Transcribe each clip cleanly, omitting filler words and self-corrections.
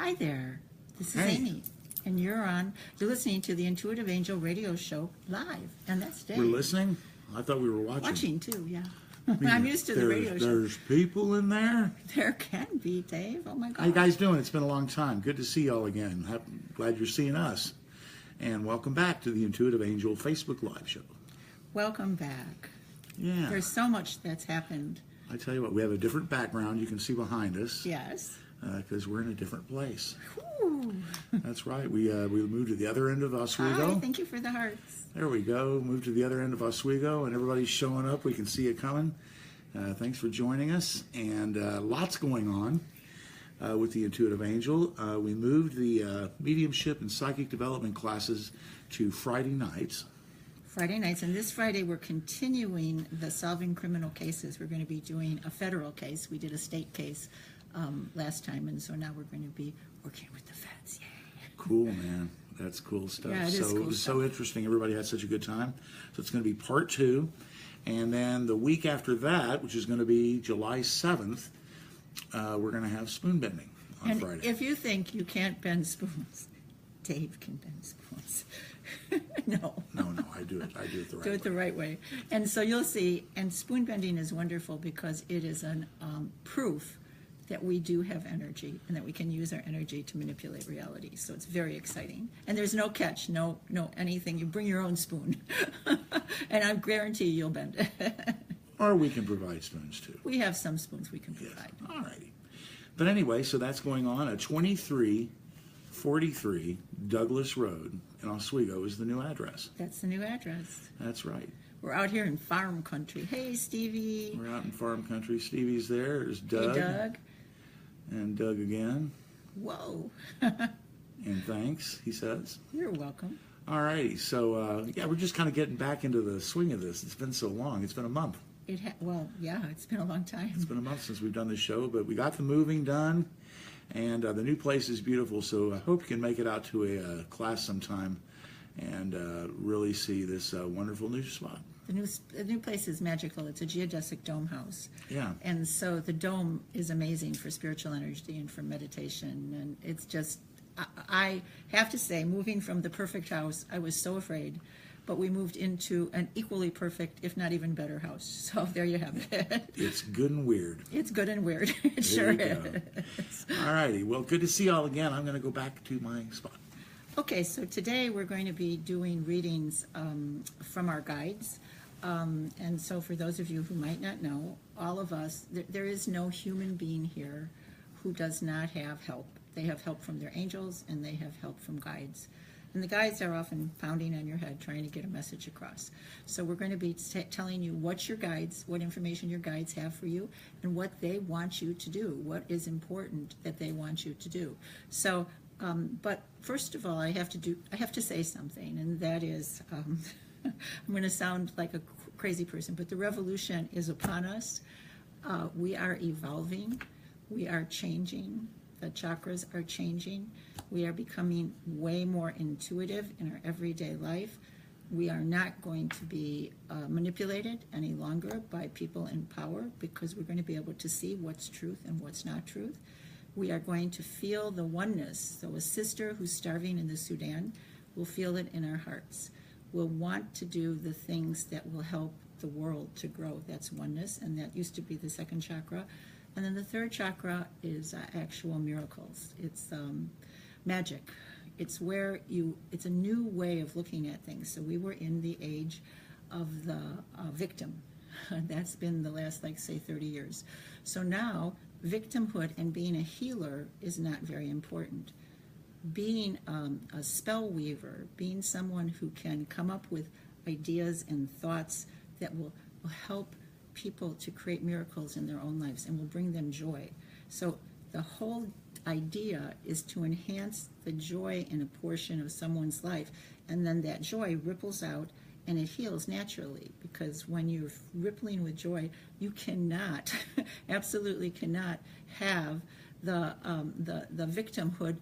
Hi there, this is Hey. Amy, and you're listening to the Intuitive Angel radio show live, and that's Dave. We're listening? I thought we were watching. Watching too, yeah. Man, I'm used to the radio show. There's people in there? There can be, Dave. Oh my God. How you guys doing? It's been a long time. Good to see y'all again. Glad you're seeing us. And welcome back to the Intuitive Angel Facebook Live show. Welcome back. Yeah. There's so much that's happened. I tell you what, we have a different background you can see behind us. Yes. Because we're in a different place. Ooh. That's right. We moved to the other end of Oswego. Hi, thank you for the hearts. There we go. Moved to the other end of Oswego, and everybody's showing up. We can see it coming. Thanks for joining us. And lots going on with the Intuitive Angel. We moved the mediumship and psychic development classes to Friday nights. Friday nights, and this Friday we're continuing the solving criminal cases. We're going to be doing a federal case. We did a state case last time, and so now we're going to be working with the feds. Yay! Cool, man. That's cool stuff. Yeah, it is cool It was stuff. so interesting. Everybody had such a good time. So it's going to be part 2. And then the week after that, which is going to be July 7th, we're going to have spoon bending on And Friday. if you think you can't bend spoons, Dave can bend spoons. No. No, I do it. I do it the right Do way. it the right way. And so you'll see, and spoon bending is wonderful because it is an proof that we do have energy and that we can use our energy to manipulate reality. So it's very exciting. And there's no catch, no anything. You bring your own spoon. And I guarantee you'll bend it. Or we can provide spoons too. We have some spoons we can Yes. provide. All righty. But anyway, so that's going on at 2343 Douglas Road in Oswego is the new address. That's the new address. That's right. We're out here in farm country. Hey, Stevie. We're out in farm country. Stevie's there. There's Doug. Hey, Doug. And Doug again. Whoa. And thanks, he says. You're welcome. All righty. So, yeah, we're just kind of getting back into the swing of this. It's been so long. It's been a month. Well, yeah, it's been a long time. It's been a month since we've done this show, but we got the moving done, and the new place is beautiful, so I hope you can make it out to a class sometime and really see this wonderful new spot. The new place is magical. It's a geodesic dome house. Yeah. And so the dome is amazing for spiritual energy and for meditation. And it's just, I have to say, moving from the perfect house, I was so afraid. But we moved into an equally perfect, if not even better house. So there you have it. It's good and weird. It's good and weird. It sure you go. is. All righty. Well, good to see y'all again. I'm going to go back to my spot. Okay, so today we're going to be doing readings from our guides. And so for those of you who might not know, all of us, there is no human being here who does not have help. They have help from their angels and they have help from guides. And the guides are often pounding on your head trying to get a message across. So we're going to be telling you what information your guides have for you and what they want you to do, what is important that they want you to do. So, but first of all, I have to say something, and that is, I'm going to sound like a crazy person, but the revolution is upon us. We are evolving. We are changing. The chakras are changing. We are becoming way more intuitive in our everyday life. We are not going to be manipulated any longer by people in power because we're going to be able to see what's truth and what's not truth. We are going to feel the oneness. So a sister who's starving in the Sudan will feel it in our hearts. We'll want to do the things that will help the world to grow. That's oneness, and that used to be the second chakra. And then the third chakra is actual miracles. It's magic. It's it's a new way of looking at things. So we were in the age of the victim. That's been the last, say, 30 years. So now victimhood and being a healer is not very important. Being a spell weaver, being someone who can come up with ideas and thoughts that will help people to create miracles in their own lives and will bring them joy. So the whole idea is to enhance the joy in a portion of someone's life, and then that joy ripples out and it heals naturally, because when you're rippling with joy, you cannot, absolutely cannot have the victimhood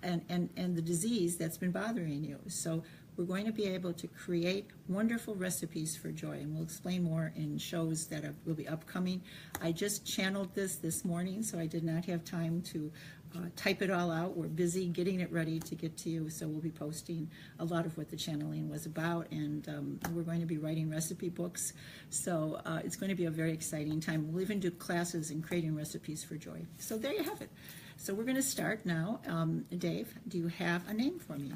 and the disease that's been bothering you. So we're going to be able to create wonderful recipes for joy, and we'll explain more in shows that will be upcoming. I just channeled this morning, so I did not have time to type it all out. We're busy getting it ready to get to you, so we'll be posting a lot of what the channeling was about, and we're going to be writing recipe books. So it's going to be a very exciting time. We'll even do classes in creating recipes for joy. So there you have it. So we're going to start now. Dave, do you have a name for me?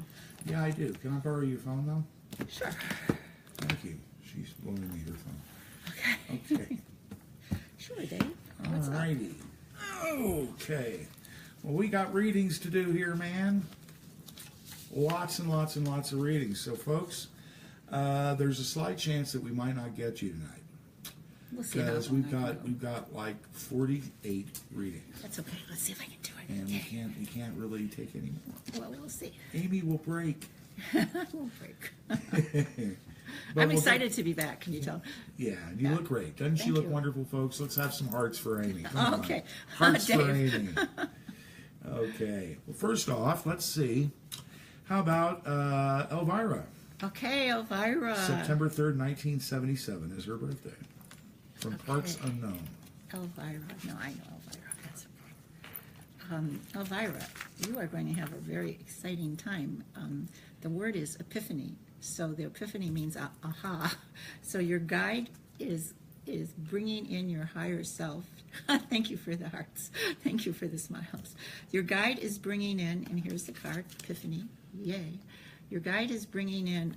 Yeah, I do. Can I borrow your phone, though? Sure. Thank you. She's loaning me her phone. Okay. Okay. Sure, Dave. All What's up? righty. Okay. Well, we got readings to do here, man. Lots and lots and lots of readings. So, folks, there's a slight chance that we might not get you tonight We'll see how because long we've I got can go. like 48 readings, That's okay. Let's see if I can do it. and Okay. we can't really take any more. Well, we'll see. Amy will break. We'll break. But I'm we'll excited to be back. Can you tell? Yeah, you look great. Doesn't she Thank look you. wonderful, folks? Let's have some hearts for Amy. Come on. Okay. Hearts for Dave. Amy. Okay. Well, first off, let's see. How about Elvira? Okay, Elvira. September 3rd, 1977 is her birthday. From Parts Unknown. Elvira. No, I know Elvira. That's okay. Elvira, you are going to have a very exciting time. The word is epiphany. So the epiphany means aha. So your guide is bringing in your higher self. Thank you for the hearts. Thank you for the smiles. Your guide is bringing in, and here's the card, epiphany. Yay. Your guide is bringing in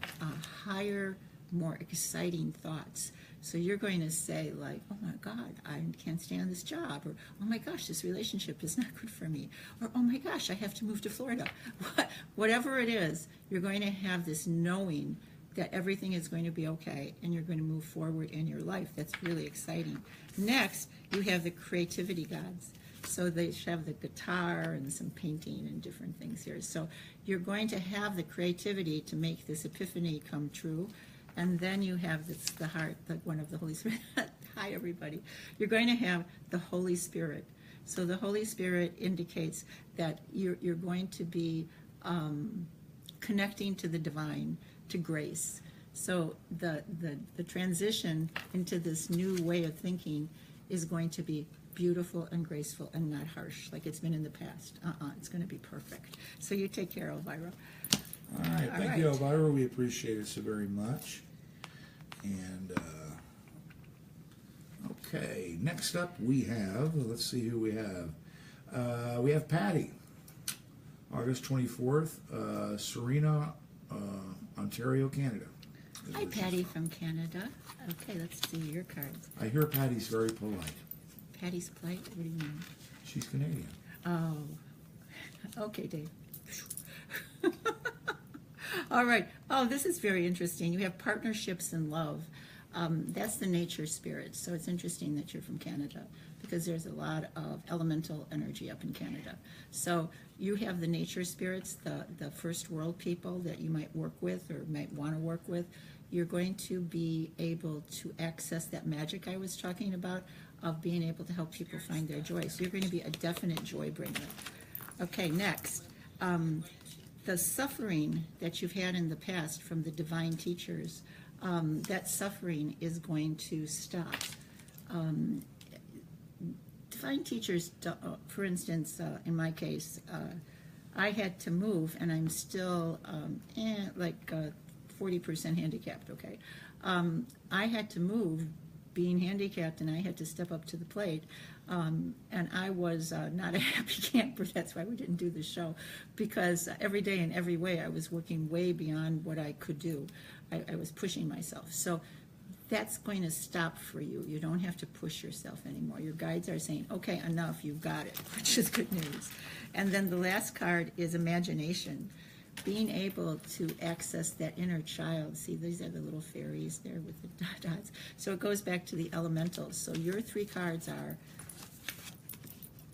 higher, more exciting thoughts. So you're going to say like, oh my God, I can't stand this job, or oh my gosh, this relationship is not good for me, or oh my gosh, I have to move to Florida. Whatever it is, you're going to have this knowing that everything is going to be okay and you're going to move forward in your life. That's really exciting. Next, you have the creativity gods. So they have the guitar and some painting and different things here. So you're going to have the creativity to make this epiphany come true. And then you have this, the heart, the one of the Holy Spirit. Hi, everybody. You're going to have the Holy Spirit. So the Holy Spirit indicates that you're going to be connecting to the divine, to grace. So the transition into this new way of thinking is going to be beautiful and graceful and not harsh like it's been in the past. It's going to be perfect. So you take care, Elvira. All right. All Thank you, right. Elvira. We appreciate it so very much. And, okay. Next up, we have, let's see who we have. We have Patty. August 24th, Serena, Ontario, Canada. Hi, Patty from Canada. Okay, let's see your cards. I hear Patty's very polite. Patty's plight? What do you mean? She's Canadian. Oh, okay, Dave. All right. Oh, this is very interesting. You have partnerships and love. That's the nature spirit. So it's interesting that you're from Canada because there's a lot of elemental energy up in Canada. So you have the nature spirits, the first world people that you might work with or might want to work with. You're going to be able to access that magic I was talking about of being able to help people find their joy. So you're going to be a definite joy bringer. Okay, next. The suffering that you've had in the past from the divine teachers, that suffering is going to stop. Divine teachers, for instance, in my case, I had to move, and I'm still 40% handicapped, okay? I had to move being handicapped, and I had to step up to the plate. And I was not a happy camper. That's why we didn't do the show, because every day in every way I was working way beyond what I could do. I was pushing myself. So that's going to stop for you. You don't have to push yourself anymore. Your guides are saying, okay, enough, you've got it, which is good news. And then the last card is imagination. Being able to access that inner child. See, these are the little fairies there with the dots. So it goes back to the elementals. So your three cards are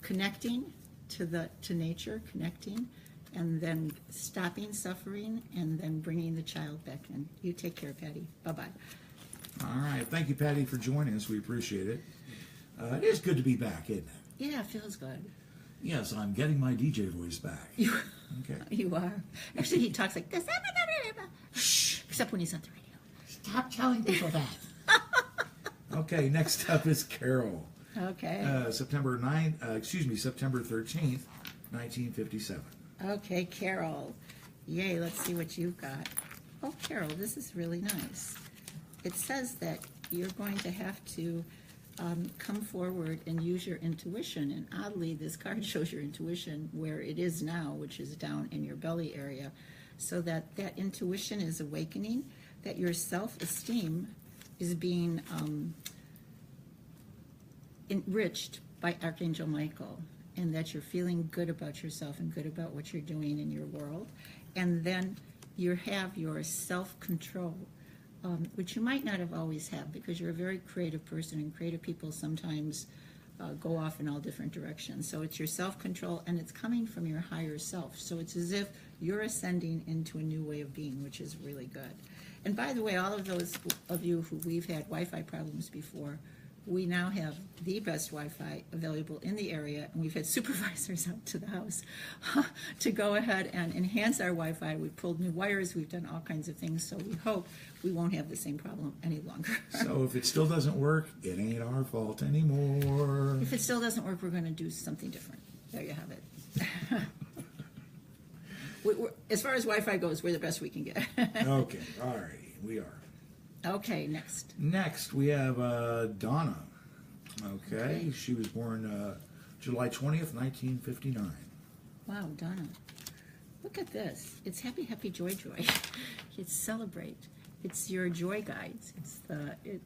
connecting to nature, connecting, and then stopping suffering, and then bringing the child back in. You take care, Patty. Bye-bye. All right. Thank you, Patty, for joining us. We appreciate it. It is good to be back, isn't it? Yeah, it feels good. Yes, I'm getting my DJ voice back. Okay. You are. Actually, he talks like this. Shh. Except when he's on the radio. Stop telling people that. Okay, next up is Carol. Okay. September 13th, 1957. Okay, Carol. Yay, let's see what you've got. Oh, Carol, this is really nice. It says that you're going to have to come forward and use your intuition. And oddly, this card shows your intuition where it is now, which is down in your belly area. So that intuition is awakening, that your self-esteem is being enriched by Archangel Michael, and that you're feeling good about yourself and good about what you're doing in your world. And then you have your self-control, which you might not have always had, because you're a very creative person, and creative people sometimes go off in all different directions. So it's your self-control, and it's coming from your higher self. So it's as if you're ascending into a new way of being, which is really good. And by the way, all of those of you who we've had Wi-Fi problems before, we now have the best Wi-Fi available in the area, and we've had supervisors out to the house to go ahead and enhance our Wi-Fi. We've pulled new wires, we've done all kinds of things, so we hope we won't have the same problem any longer. So if it still doesn't work, it ain't our fault anymore. If it still doesn't work, we're going to do something different. There you have it. As far as Wi-Fi goes, we're the best we can get. Okay, all righty, we are. Okay, next. Next, we have Donna. Okay, she was born July 20th, 1959. Wow, Donna. Look at this. It's happy, happy, joy, joy. It's celebrate. It's your joy guides.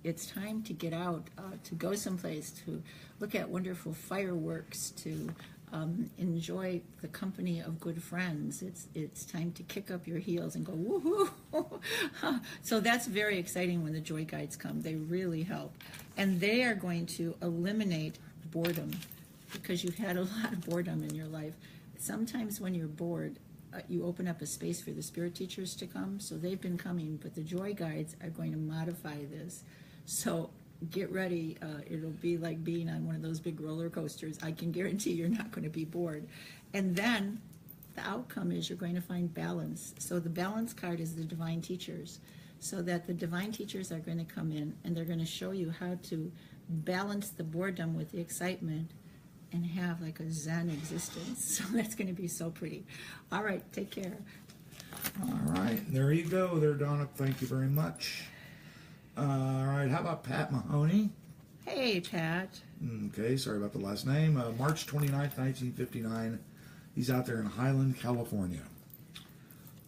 It's time to get out, to go someplace, to look at wonderful fireworks, to enjoy the company of good friends. It's time to kick up your heels and go woohoo. So that's very exciting when the joy guides come. They really help, and they are going to eliminate boredom, because you've had a lot of boredom in your life. Sometimes when you're bored, you open up a space for the spirit teachers to come. So they've been coming, but the joy guides are going to modify this. So get ready. It'll be like being on one of those big roller coasters. I can guarantee you're not going to be bored. And then the outcome is you're going to find balance. So the balance card is the divine teachers. So that the divine teachers are going to come in and they're going to show you how to balance the boredom with the excitement and have like a Zen existence. So that's going to be so pretty. All right, take care. All right, there you go there, Donna. Thank you very much. All right, how about Pat Mahoney? Hey, Pat. Okay, sorry about the last name. March 29th, 1959. He's out there in Highland, California.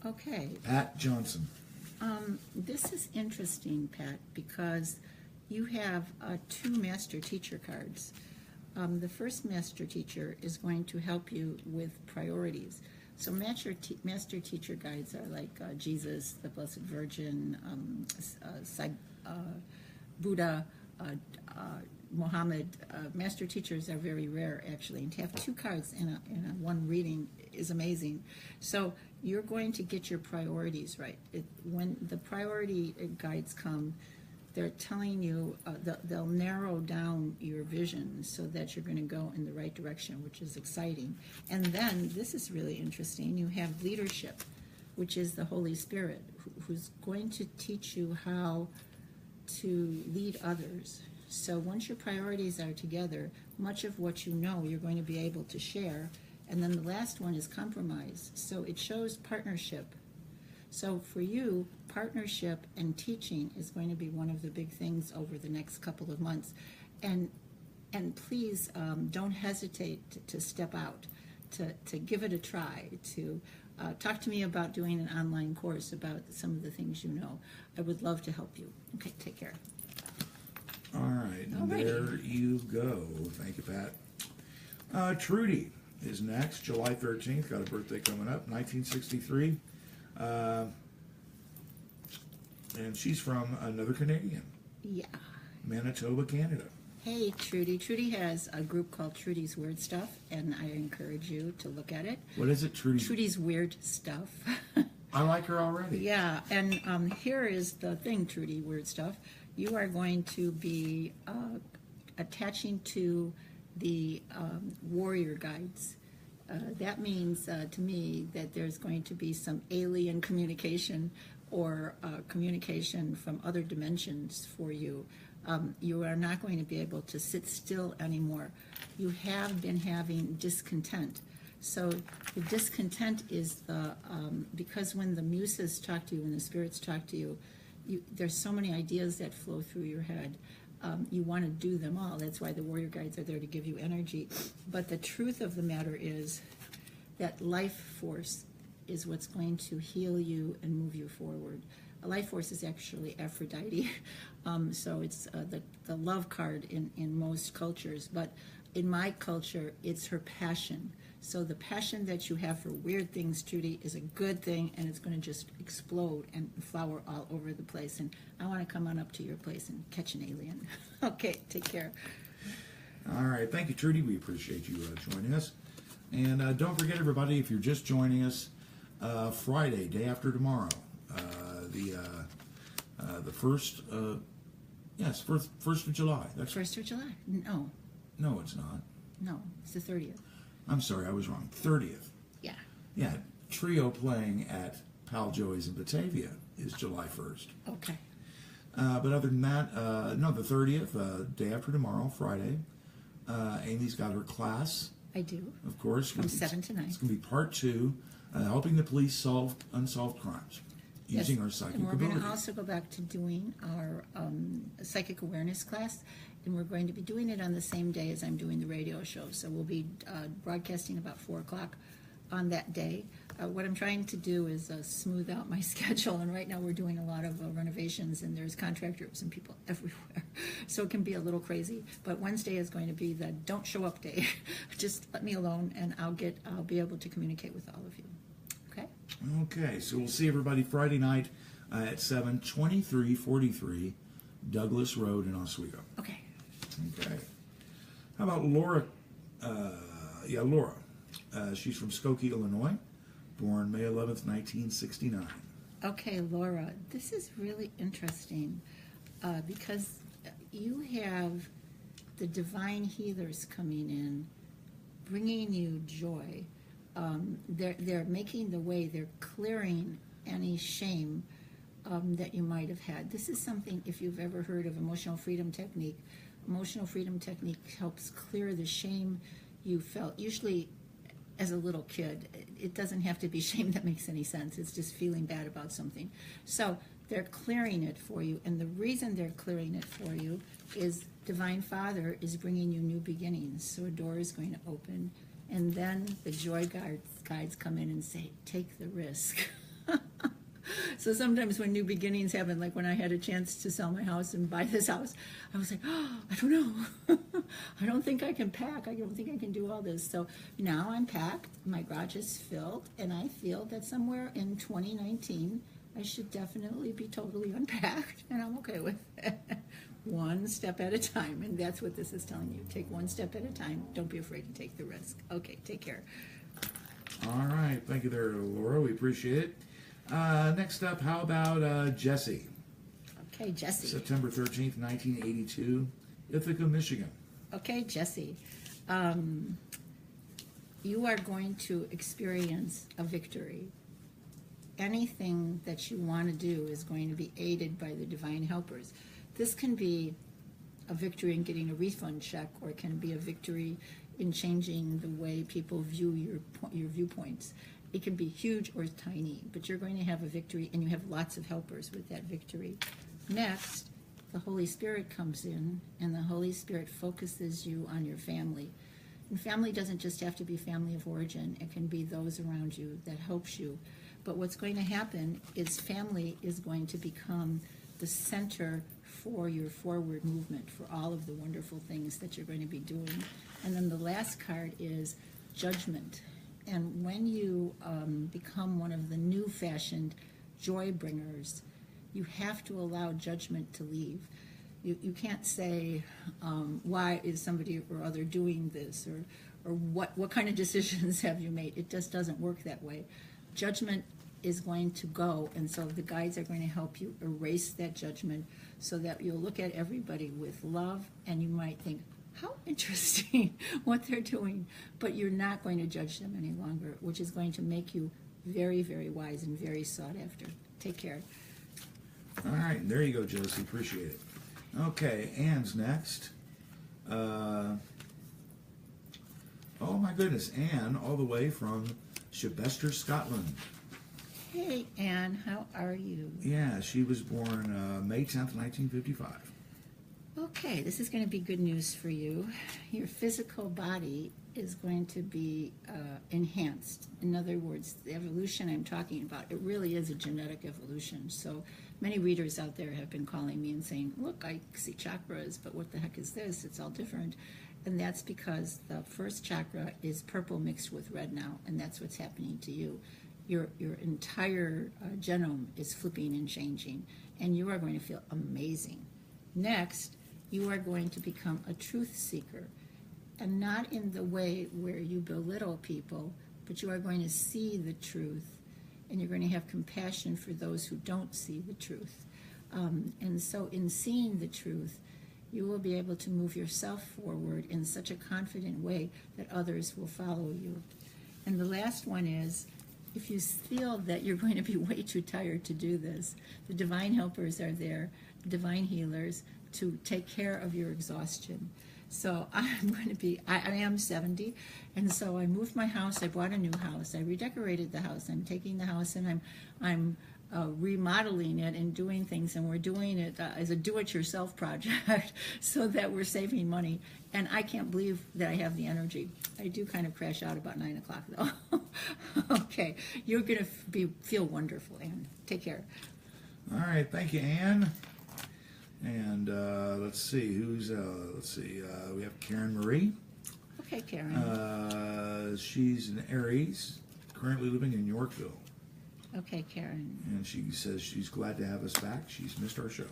Okay. Pat Johnson. This is interesting, Pat, because you have two master teacher cards. The first master teacher is going to help you with priorities. So master teacher guides are like Jesus, the Blessed Virgin, Buddha, Muhammad. Master teachers are very rare, actually, and to have two cards in a one reading is amazing. So you're going to get your priorities right. When the priority guides come, they're telling you, they'll narrow down your vision so that you're going to go in the right direction, which is exciting. And then, this is really interesting, you have leadership, which is the Holy Spirit, who's going to teach you how to lead others. So once your priorities are together, much of what you know you're going to be able to share. And then the last one is compromise. So it shows partnership. So for you, partnership and teaching is going to be one of the big things over the next couple of months. And please don't hesitate to step out, to give it a try, to talk to me about doing an online course about some of the things you know. I would love to help you. Okay, take care. All right, Alrighty. There you go. Thank you, Pat. Trudy is next, July 13th. Got a birthday coming up, 1963. And she's from another Canadian. Yeah. Manitoba, Canada. Hey, Trudy. Trudy has a group called Trudy's Weird Stuff, and I encourage you to look at it. What is it, Trudy? Trudy's Weird Stuff. I like her already. Yeah, and here is the thing, Trudy, Weird Stuff. You are going to be attaching to the warrior guides. That means to me that there's going to be some alien communication or communication from other dimensions for you. You are not going to be able to sit still anymore. You have been having discontent. So the discontent is because when the muses talk to you, when the spirits talk to you, there's so many ideas that flow through your head. You want to do them all. That's why the warrior guides are there to give you energy. But the truth of the matter is that life force is what's going to heal you and move you forward. A life force is actually Aphrodite. So it's the love card in most cultures. But in my culture, it's her passion. So the passion that you have for weird things, Trudy, is a good thing, and it's going to just explode and flower all over the place. And I want to come on up to your place and catch an alien. Okay, take care. All right. Thank you, Trudy. We appreciate you joining us. And don't forget, everybody, if you're just joining us, Friday, day after tomorrow, the first, yes, first of July. That's 1st of July? No, no, it's not. no, it's the 30th. I'm sorry, I was wrong. 30th. Yeah. Yeah, trio playing at Pal Joey's in Batavia is July 1st. Okay. But other than that, no, the 30th, day after tomorrow, Friday. Amy's got her class, I do. of course. From 7 to 9. It's going to be part 2, helping the police solve unsolved crimes using our psychic And we're abilities. going to also go back to doing our psychic awareness class, and we're going to be doing it on the same day as I'm doing the radio show. So we'll be broadcasting about 4 o'clock on that day. What I'm trying to do is smooth out my schedule, and right now we're doing a lot of renovations, and there's contractors and people everywhere, so it can be a little crazy. But Wednesday is going to be the don't show up day. Just let me alone, and I'll be able to communicate with all of you. Okay. Okay, so we'll see everybody Friday night at 7, 2343 Douglas Road in Oswego. Okay. Okay. How about Laura? Laura. She's from Skokie, Illinois, born May 11th, 1969. Okay, Laura, this is really interesting because you have the divine healers coming in, bringing you joy. They're making the way. They're clearing any shame that you might have had. This is something, if you've ever heard of emotional freedom technique helps clear the shame you felt, usually as a little kid. It doesn't have to be shame that makes any sense. It's just feeling bad about something. So they're clearing it for you, and the reason they're clearing it for you is Divine Father is bringing you new beginnings. So a door is going to open, and then the joy guides come in and say, take the risk. So sometimes when new beginnings happen, like when I had a chance to sell my house and buy this house, I was like, oh, I don't know. I don't think I can pack. I don't think I can do all this. So now I'm packed. My garage is filled, and I feel that somewhere in 2019, I should definitely be totally unpacked, and I'm okay with it. One step at a time, and that's what this is telling you. Take one step at a time. Don't be afraid to take the risk. Okay, take care. All right. Thank you there, Laura. We appreciate it. Next up, how about Jesse? Okay, Jesse. September 13th, 1982, Ithaca, Michigan. Okay, Jesse. You are going to experience a victory. Anything that you want to do is going to be aided by the divine helpers. This can be a victory in getting a refund check, or it can be a victory in changing the way people view your viewpoints. It can be huge or tiny, but you're going to have a victory, and you have lots of helpers with that victory. Next, the Holy Spirit comes in, and the Holy Spirit focuses you on your family. And family doesn't just have to be family of origin. It can be those around you that helps you. But what's going to happen is family is going to become the center for your forward movement, for all of the wonderful things that you're going to be doing. And then the last card is judgment. And when you become one of the new fashioned joy bringers, you have to allow judgment to leave. You can't say, why is somebody or other doing this, or what kind of decisions have you made? It just doesn't work that way. Judgment is going to go, and so the guides are going to help you erase that judgment so that you'll look at everybody with love, and you might think, how interesting what they're doing, but you're not going to judge them any longer, which is going to make you very, very wise and very sought after. Take care. All right, there you go, Josie. Appreciate it. Okay, Ann's next. Oh my goodness, Anne, all the way from Chibester, Scotland. Hey, Anne, how are you? Yeah, she was born May 10th, 1955. Okay, this is going to be good news for you. Your physical body is going to be enhanced. In other words, the evolution I'm talking about, it really is a genetic evolution. So many readers out there have been calling me and saying, look, I see chakras, but what the heck is this? It's all different. And that's because the first chakra is purple mixed with red now, and that's what's happening to you. Your entire genome is flipping and changing, and you are going to feel amazing. Next, you are going to become a truth seeker, and not in the way where you belittle people, but you are going to see the truth, and you're going to have compassion for those who don't see the truth. And so in seeing the truth, you will be able to move yourself forward in such a confident way that others will follow you. And the last one is, if you feel that you're going to be way too tired to do this, the divine helpers are there, divine healers, to take care of your exhaustion. So I'm going to be, I am 70, and so I moved my house, I bought a new house, I redecorated the house, I'm taking the house and I'm remodeling it and doing things, and we're doing it as a do-it-yourself project so that we're saving money. And I can't believe that I have the energy. I do kind of crash out about 9 o'clock though. Okay, you're going to feel wonderful, Anne. Take care. All right, thank you, Anne. And let's see, we have Karen Marie. Okay, Karen. She's an Aries, currently living in Yorkville. Okay, Karen. And she says she's glad to have us back. She's missed our show.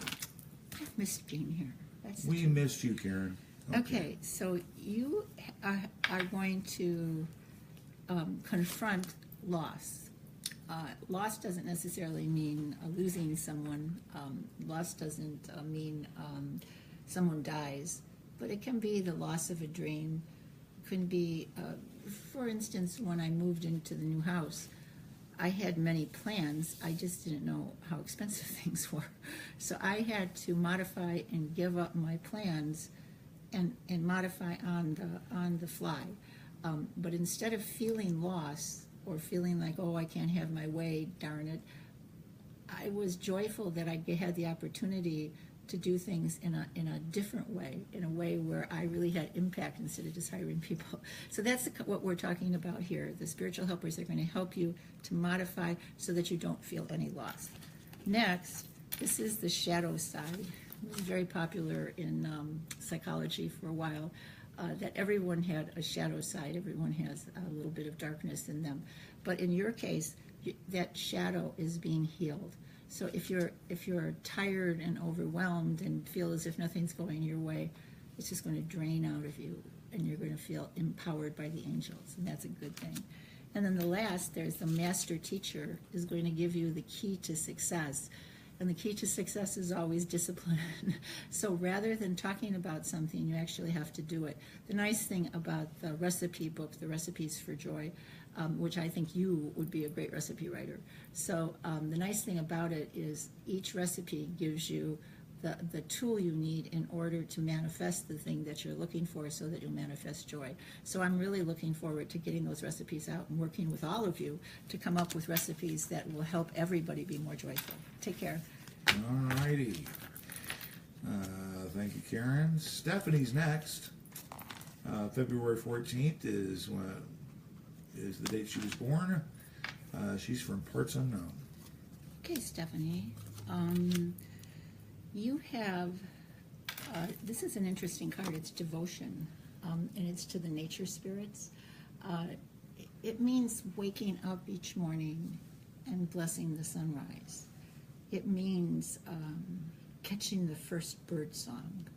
I've missed being here. That's We true. missed you, Karen. Okay, so you are going to confront loss. Loss doesn't necessarily mean losing someone. Loss doesn't mean someone dies, but it can be the loss of a dream. It can be, for instance, when I moved into the new house, I had many plans. I just didn't know how expensive things were. So I had to modify and give up my plans and modify on the fly. But instead of feeling loss or feeling like, oh, I can't have my way, darn it, I was joyful that I had the opportunity to do things in a different way, in a way where I really had impact instead of just hiring people. So that's what we're talking about here. The spiritual helpers are going to help you to modify so that you don't feel any loss. Next, this is the shadow side. It was very popular in psychology for a while, that everyone had a shadow side. Everyone has a little bit of darkness in them. But in your case, that shadow is being healed. So if you're tired and overwhelmed and feel as if nothing's going your way, it's just going to drain out of you, and you're going to feel empowered by the angels, and that's a good thing. And then the last, there's the master teacher is going to give you the key to success. And the key to success is always discipline. So rather than talking about something, you actually have to do it. The nice thing about the recipe book, the Recipes for Joy, which I think you would be a great recipe writer. So the nice thing about it is each recipe gives you the tool you need in order to manifest the thing that you're looking for so that you'll manifest joy. So I'm really looking forward to getting those recipes out and working with all of you to come up with recipes that will help everybody be more joyful. Take care. All righty. Thank you, Karen. Stephanie's next. February 14th is the date she was born. She's from parts unknown. Okay, Stephanie. You have, this is an interesting card. It's devotion, and it's to the nature spirits. It means waking up each morning and blessing the sunrise. It means catching the first bird song.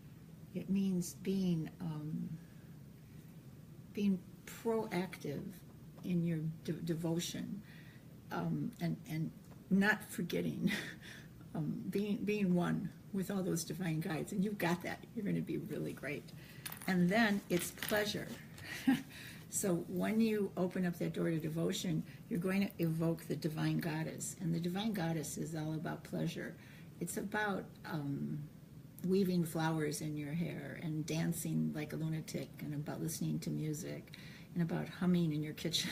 It means being proactive in your devotion, and not forgetting, being one with all those divine guides. And you've got that. You're going to be really great. And then it's pleasure. So when you open up that door to devotion, you're going to evoke the divine goddess. And the divine goddess is all about pleasure. It's about weaving flowers in your hair and dancing like a lunatic, and about listening to music. and about humming in your kitchen.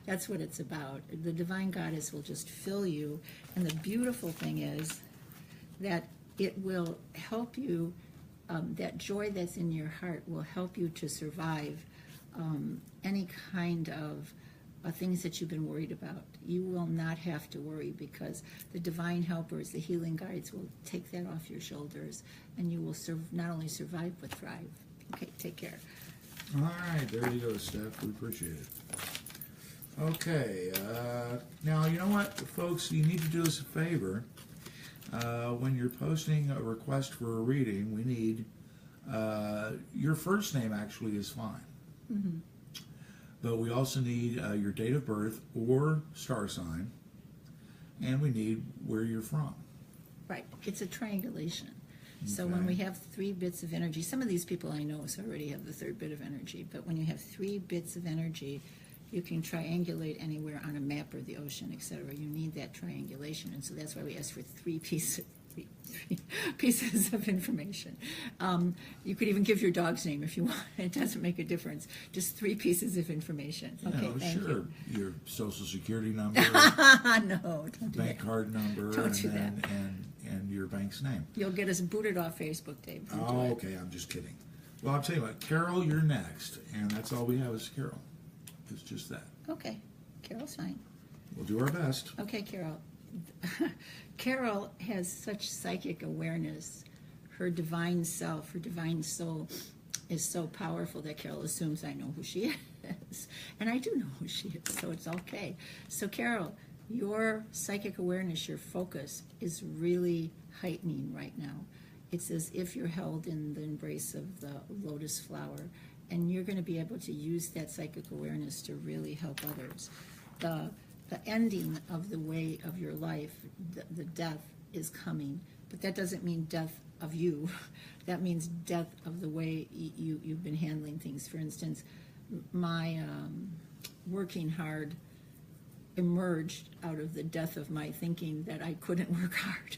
That's what it's about. The Divine Goddess will just fill you, and the beautiful thing is that it will help you, that joy that's in your heart will help you to survive any kind of things that you've been worried about. You will not have to worry, because the divine helpers, the healing guides, will take that off your shoulders, and you will not only survive but thrive. Okay, take care. All right, there you go, Steph. We appreciate it. Okay, now you know what, folks, you need to do us a favor. When you're posting a request for a reading, we need your first name actually is fine. Mm-hmm. But we also need your date of birth or star sign, and we need where you're from. Right, it's a triangulation. So when Okay. we have 3 bits of energy, some of these people I know already have the 3rd bit of energy, but when you have 3 bits of energy, you can triangulate anywhere on a map or the ocean, etc. You need that triangulation, and so that's why we ask for 3 pieces. 3 pieces of information. You could even give your dog's name if you want. It doesn't make a difference. Just 3 pieces of information. You Okay, know, thank sure. you. Your social security number, No, don't do bank that. card number, Don't and do then that. and your bank's name. You'll get us booted off Facebook, Dave. Don't do Oh, it. okay, I'm just kidding. Well, I'll tell you what, Carol, you're next, and that's all we have is Carol. It's just that. Okay, Carol's fine. We'll do our best. Okay, Carol. Carol has such psychic awareness. Her divine self, her divine soul is so powerful that Carol assumes I know who she is. And I do know who she is, so it's okay. So, Carol, your psychic awareness, your focus is really heightening right now. It's as if you're held in the embrace of the lotus flower, and you're going to be able to use that psychic awareness to really help others. The ending of the way of your life, the death is coming, but that doesn't mean death of you. That means death of the way you've been handling things. For instance, my working hard emerged out of the death of my thinking that I couldn't work hard.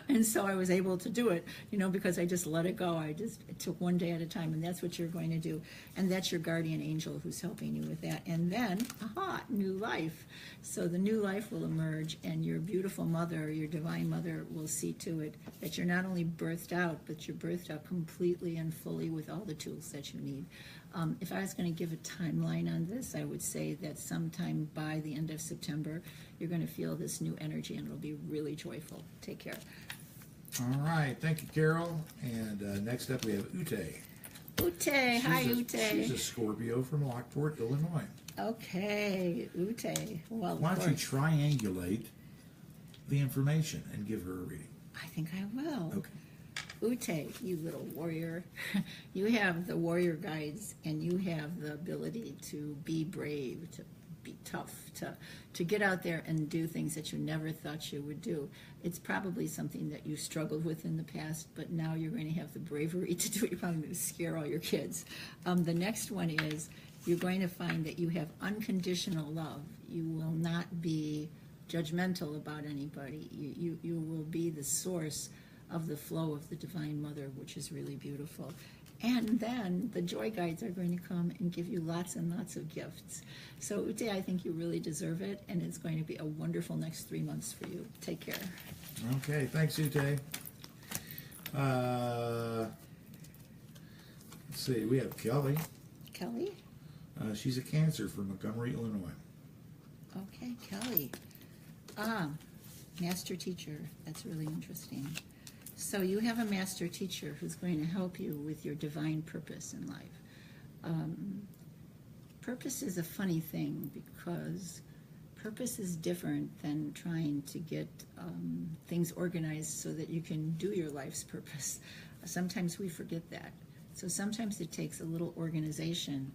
And so I was able to do it, because I just let it go. It took one day at a time, and that's what you're going to do. And that's your guardian angel who's helping you with that. And then, new life. So the new life will emerge, and your beautiful mother, your divine mother, will see to it that you're not only birthed out, but you're birthed out completely and fully with all the tools that you need. If I was going to give a timeline on this, I would say that sometime by the end of September, you're going to feel this new energy, and it'll be really joyful. Take care. All right, thank you, Carol. And next up we have Ute. Ute, hi Ute. She's a Scorpio from Lockport, Illinois. Okay, Ute. Well, Why of don't you course. triangulate the information and give her a reading? I think I will. Okay. Ute, you little warrior. You have the warrior guides, and you have the ability to be brave, to be tough, to get out there and do things that you never thought you would do. It's probably something that you struggled with in the past, but now you're going to have the bravery to do it. You're probably going to scare all your kids. The next one is you're going to find that you have unconditional love. You will not be judgmental about anybody. You will be the source of the flow of the Divine Mother, which is really beautiful. And then the joy guides are going to come and give you lots and lots of gifts. So Ute, I think you really deserve it, and it's going to be a wonderful next 3 months for you. Take care. Okay, thanks, Ute. Let's see, we have Kelly. Kelly? She's a Cancer from Montgomery, Illinois. Okay, Kelly. Master teacher. That's really interesting. So you have a master teacher who's going to help you with your divine purpose in life. Purpose is a funny thing, because purpose is different than trying to get things organized so that you can do your life's purpose. Sometimes we forget that. So sometimes it takes a little organization,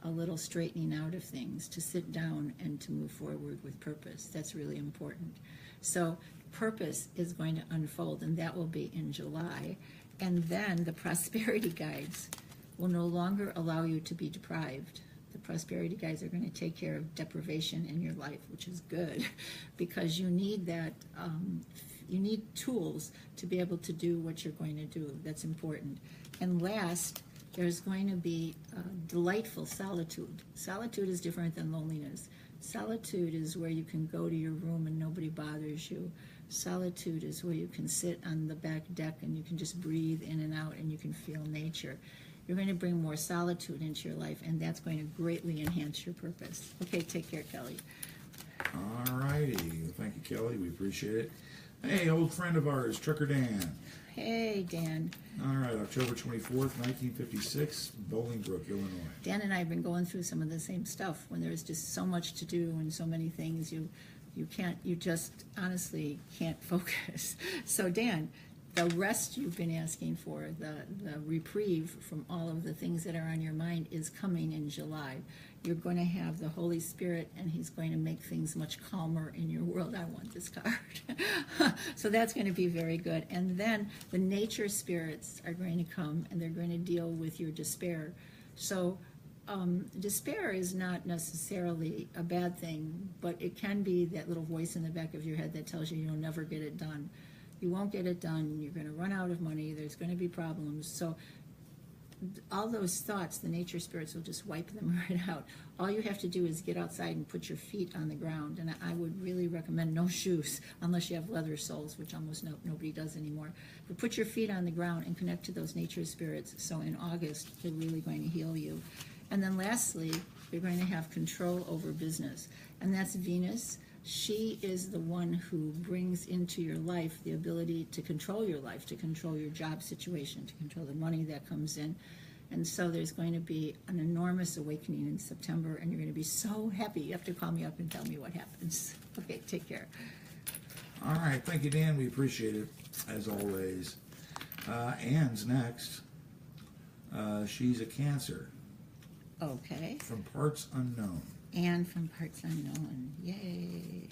a little straightening out of things to sit down and to move forward with purpose. That's really important. So purpose is going to unfold, and that will be in July. And then the prosperity guides will no longer allow you to be deprived. The prosperity guides are going to take care of deprivation in your life, which is good, because you need that. You need tools to be able to do what you're going to do. That's important. And last, there's going to be delightful solitude. Solitude is different than loneliness. Solitude is where you can go to your room and nobody bothers you. Solitude is where you can sit on the back deck and you can just breathe in and out and you can feel nature. You're going to bring more solitude into your life, and that's going to greatly enhance your purpose. Okay, take care, Kelly. All righty. Thank you, Kelly. We appreciate it. Hey, old friend of ours, Trucker Dan. Hey, Dan. All right, October 24th, 1956, Bolingbrook, Illinois. Dan and I have been going through some of the same stuff when there's just so much to do and so many things you just honestly can't focus. So Dan, the rest you've been asking for, the reprieve from all of the things that are on your mind is coming in July. You're going to have the Holy Spirit, and He's going to make things much calmer in your world. I want this card. So that's going to be very good. And then the nature spirits are going to come, and they're going to deal with your despair. So despair is not necessarily a bad thing, but it can be that little voice in the back of your head that tells you you'll never get it done. You won't get it done. You're going to run out of money. There's going to be problems. So all those thoughts, the nature spirits will just wipe them right out. All you have to do is get outside and put your feet on the ground. And I would really recommend no shoes unless you have leather soles, which almost nobody does anymore. But put your feet on the ground and connect to those nature spirits. So in August, they're really going to heal you. And then lastly, you're going to have control over business. And that's Venus. She is the one who brings into your life the ability to control your life, to control your job situation, to control the money that comes in. And so there's going to be an enormous awakening in September, and you're going to be so happy. You have to call me up and tell me what happens. Okay, take care. All right, thank you, Dan. We appreciate it, as always. Ann's next. She's a Cancer. Okay. From Parts Unknown. And from Parts Unknown. Yay.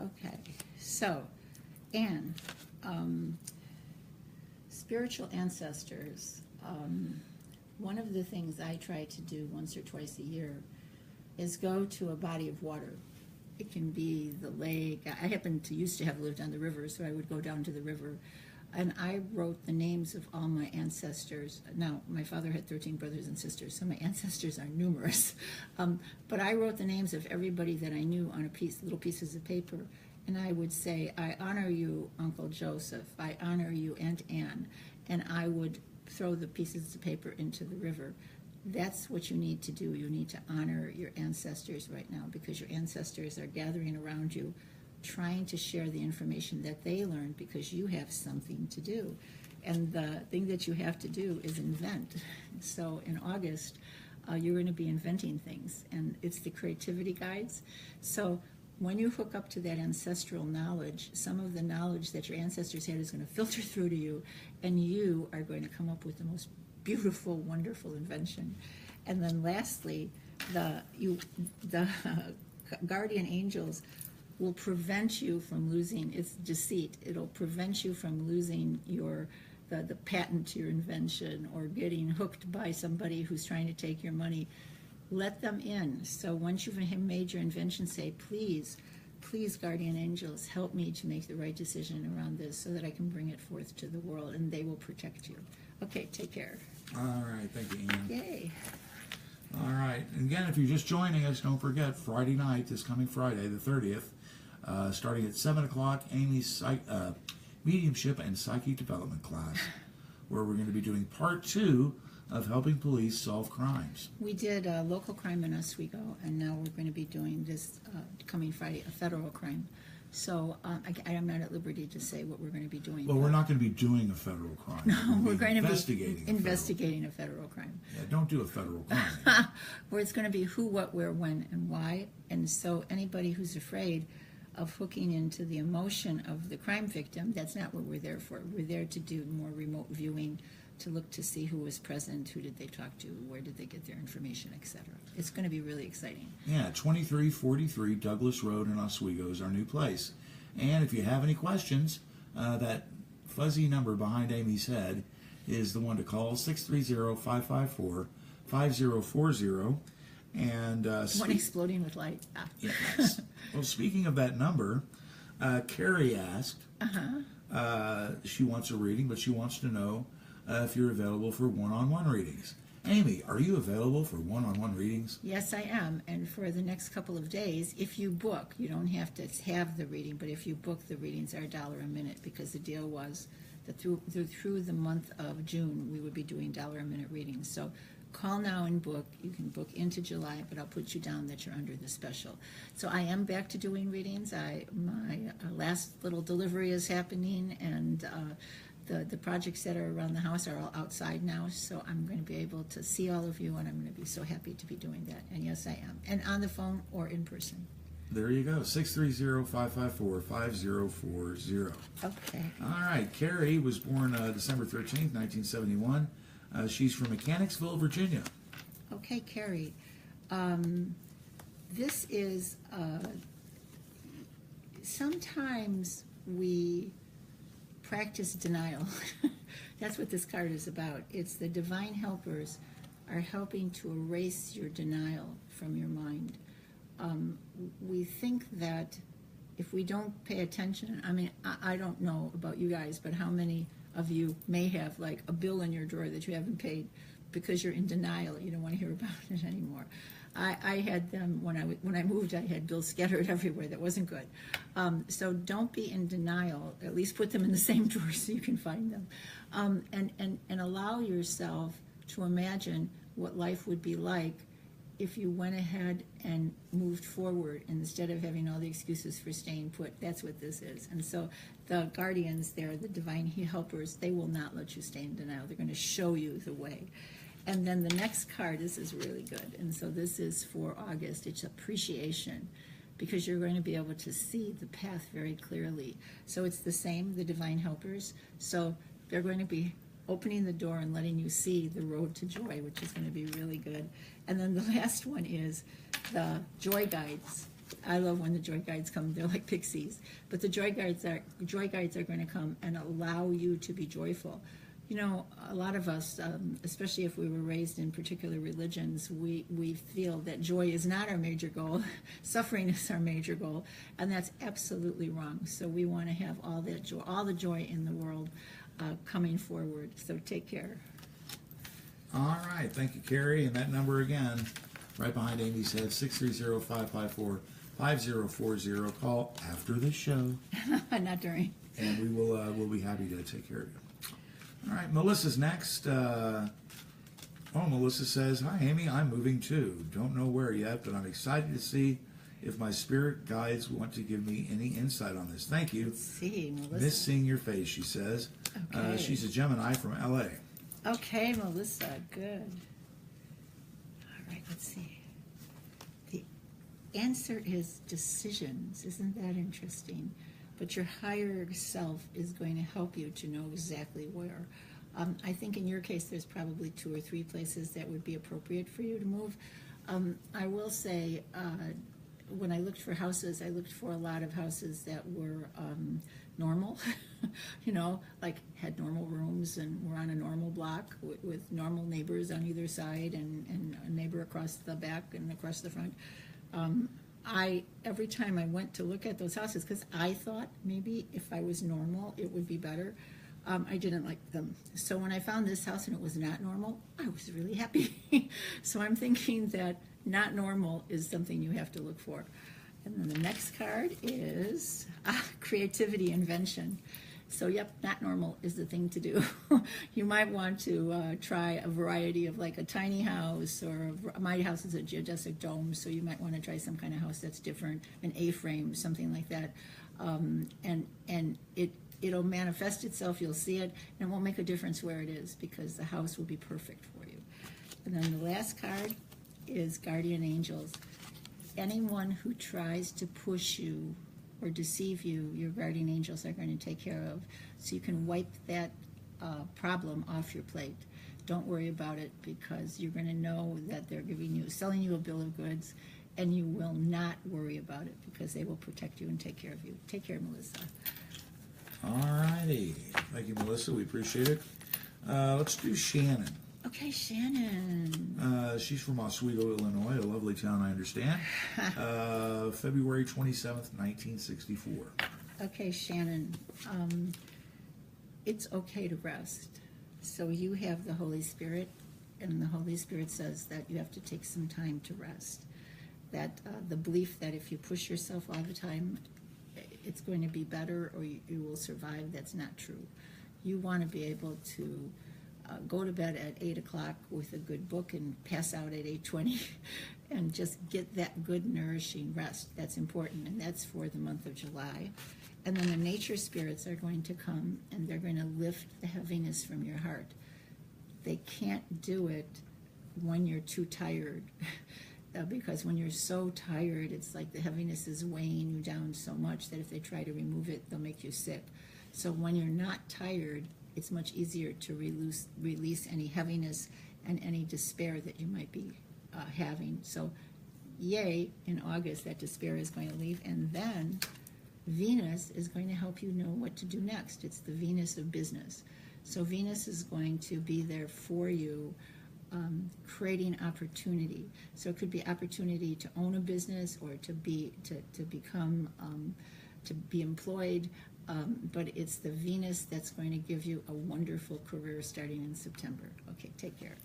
Okay. So, Anne, spiritual ancestors. One of the things I try to do once or twice a year is go to a body of water. It can be the lake. I happen to used to have lived on the river, so I would go down to the river. And I wrote the names of all my ancestors. Now, my father had 13 brothers and sisters, so my ancestors are numerous. But I wrote the names of everybody that I knew on little pieces of paper. And I would say, I honor you, Uncle Joseph. I honor you, Aunt Anne. And I would throw the pieces of paper into the river. That's what you need to do. You need to honor your ancestors right now, because your ancestors are gathering around you, trying to share the information that they learned, because you have something to do. And the thing that you have to do is invent. So in August, you're going to be inventing things, and it's the creativity guides. So when you hook up to that ancestral knowledge, some of the knowledge that your ancestors had is going to filter through to you, and you are going to come up with the most beautiful, wonderful invention. And then lastly, the guardian angels will prevent you from losing, it's deceit, it'll prevent you from losing the patent to your invention, or getting hooked by somebody who's trying to take your money. Let them in. So once you've made your invention, say, please, guardian angels, help me to make the right decision around this so that I can bring it forth to the world, and they will protect you. Okay, take care. All right, thank you, Ann. Yay. All right, and again, if you're just joining us, don't forget, Friday night, this coming Friday, the 30th, starting at 7 o'clock, Amy's mediumship and psychic development class, where we're going to be doing part 2 of helping police solve crimes. We did a local crime in Oswego, and now we're going to be doing this coming Friday, a federal crime. So I am not at liberty to say what we're going to be doing. Well, we're not going to be doing a federal crime. No, we're going to be investigating a federal crime. Yeah, don't do a federal crime. Where it's going to be who, what, where, when, and why. And so anybody who's afraid of hooking into the emotion of the crime victim, that's not what we're there for. We're there to do more remote viewing, to look to see who was present, who did they talk to, where did they get their information, etc. It's going to be really exciting. Yeah, 2343 Douglas Road in Oswego is our new place. And if you have any questions, that fuzzy number behind Amy's head is the one to call, 630-554-5040. And One exploding with light. Ah. yes. Well, speaking of that number, Carrie asked, she wants a reading, but she wants to know if you're available for one-on-one readings. Amy, are you available for one-on-one readings? Yes, I am. And for the next couple of days, if you book, you don't have to have the reading, but if you book, the readings are $1 a minute, because the deal was that through the month of June, we would be doing $1 a minute readings. So call now and book. You can book into July, but I'll put you down that you're under the special. So I am back to doing readings. My last little delivery is happening, and the projects that are around the house are all outside now, so I'm going to be able to see all of you, and I'm going to be so happy to be doing that. And yes, I am. And on the phone or in person. There you go, 630-554-5040. Okay. All right, Carrie was born December 13th, 1971. She's from Mechanicsville, Virginia. Okay, Carrie. This is, sometimes we practice denial. That's what this card is about. It's the divine helpers are helping to erase your denial from your mind. We think that if we don't pay attention, I mean, I don't know about you guys, but how many of you may have like a bill in your drawer that you haven't paid because you're in denial, you don't want to hear about it anymore. I had them when I moved. I had bills scattered everywhere. That wasn't good. So don't be in denial. At least put them in the same drawer so you can find them, and allow yourself to imagine what life would be like if you went ahead and moved forward instead of having all the excuses for staying put. That's what this is. And so the guardians there, the divine helpers, they will not let you stay in denial. They're going to show you the way. And then the next card, this is really good. And so this is for August. It's appreciation, because you're going to be able to see the path very clearly. So it's the same, the divine helpers. So they're going to be opening the door and letting you see the road to joy, which is going to be really good. And then the last one is the joy guides. I love when the joy guides come. They're like pixies. But the joy guides are going to come and allow you to be joyful. You know, a lot of us, especially if we were raised in particular religions, we feel that joy is not our major goal. Suffering is our major goal, and that's absolutely wrong. So we want to have all that joy, all the joy in the world coming forward. So take care. All right, thank you, Carrie. And that number again, right behind Amy's head, 630-554-5040. Call after the show. Not during. And we will we'll be happy to take care of you. All right, Melissa's next. Melissa says, "Hi, Amy. I'm moving too. Don't know where yet, but I'm excited to see if my spirit guides want to give me any insight on this. Thank you. Let's see, Melissa. Miss seeing your face," she says. Okay. She's a Gemini from LA. Okay, Melissa, good. All right, let's see. The answer is decisions. Isn't that interesting? But your higher self is going to help you to know exactly where. I think in your case, there's probably 2 or 3 places that would be appropriate for you to move. I will say, when I looked for houses, I looked for a lot of houses that were normal, you know, like had normal rooms and were on a normal block with normal neighbors on either side and a neighbor across the back and across the front. Every time I went to look at those houses, because I thought maybe if I was normal, it would be better. I didn't like them. So when I found this house and it was not normal, I was really happy. So I'm thinking that not normal is something you have to look for. And then the next card is creativity, invention. So yep, not normal is the thing to do. You might want to try a variety of like a tiny house, or my house is a geodesic dome, so you might want to try some kind of house that's different, an A-frame, something like that. And it'll manifest itself, you'll see it, and it won't make a difference where it is because the house will be perfect for you. And then the last card is guardian angels. Anyone who tries to push you or deceive you, your guardian angels are going to take care of. So you can wipe that problem off your plate. Don't worry about it, because you're going to know that they're selling you a bill of goods, and you will not worry about it because they will protect you and take care of you. Take care, Melissa. All righty. Thank you, Melissa. We appreciate it. Let's do Shannon. Okay, Shannon. She's from Oswego, Illinois, a lovely town, I understand. February 27th, 1964. Okay, Shannon. It's okay to rest. So you have the Holy Spirit, and the Holy Spirit says that you have to take some time to rest. That the belief that if you push yourself all the time, it's going to be better or you will survive, that's not true. You want to be able to go to bed at 8 o'clock with a good book and pass out at 8:20 and just get that good nourishing rest. That's important, and that's for the month of July. And then the nature spirits are going to come and they're going to lift the heaviness from your heart. They can't do it when you're too tired because when you're so tired, it's like the heaviness is weighing you down so much that if they try to remove it, they'll make you sick. So when you're not tired, it's much easier to release any heaviness and any despair that you might be having. So yay, in August, that despair is going to leave. And then Venus is going to help you know what to do next. It's the Venus of business. So Venus is going to be there for you, creating opportunity. So it could be opportunity to own a business or to be employed. But it's the Venus that's going to give you a wonderful career starting in September. Okay, take care.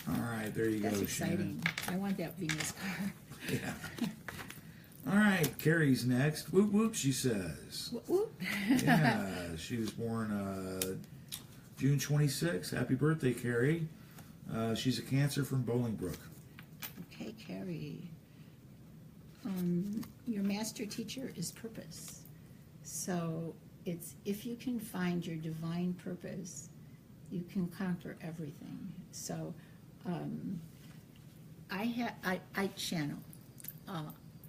All right, there you That's go, exciting. Shannon. I want that Venus car. Yeah. All right, Carrie's next. Whoop whoop, she says. Whoop, whoop. Yeah, she was born June 26th. Happy birthday, Carrie. She's a Cancer from Bolingbrook. Okay, Carrie. Your master teacher is purpose. So it's if you can find your divine purpose, you can conquer everything. So I channel.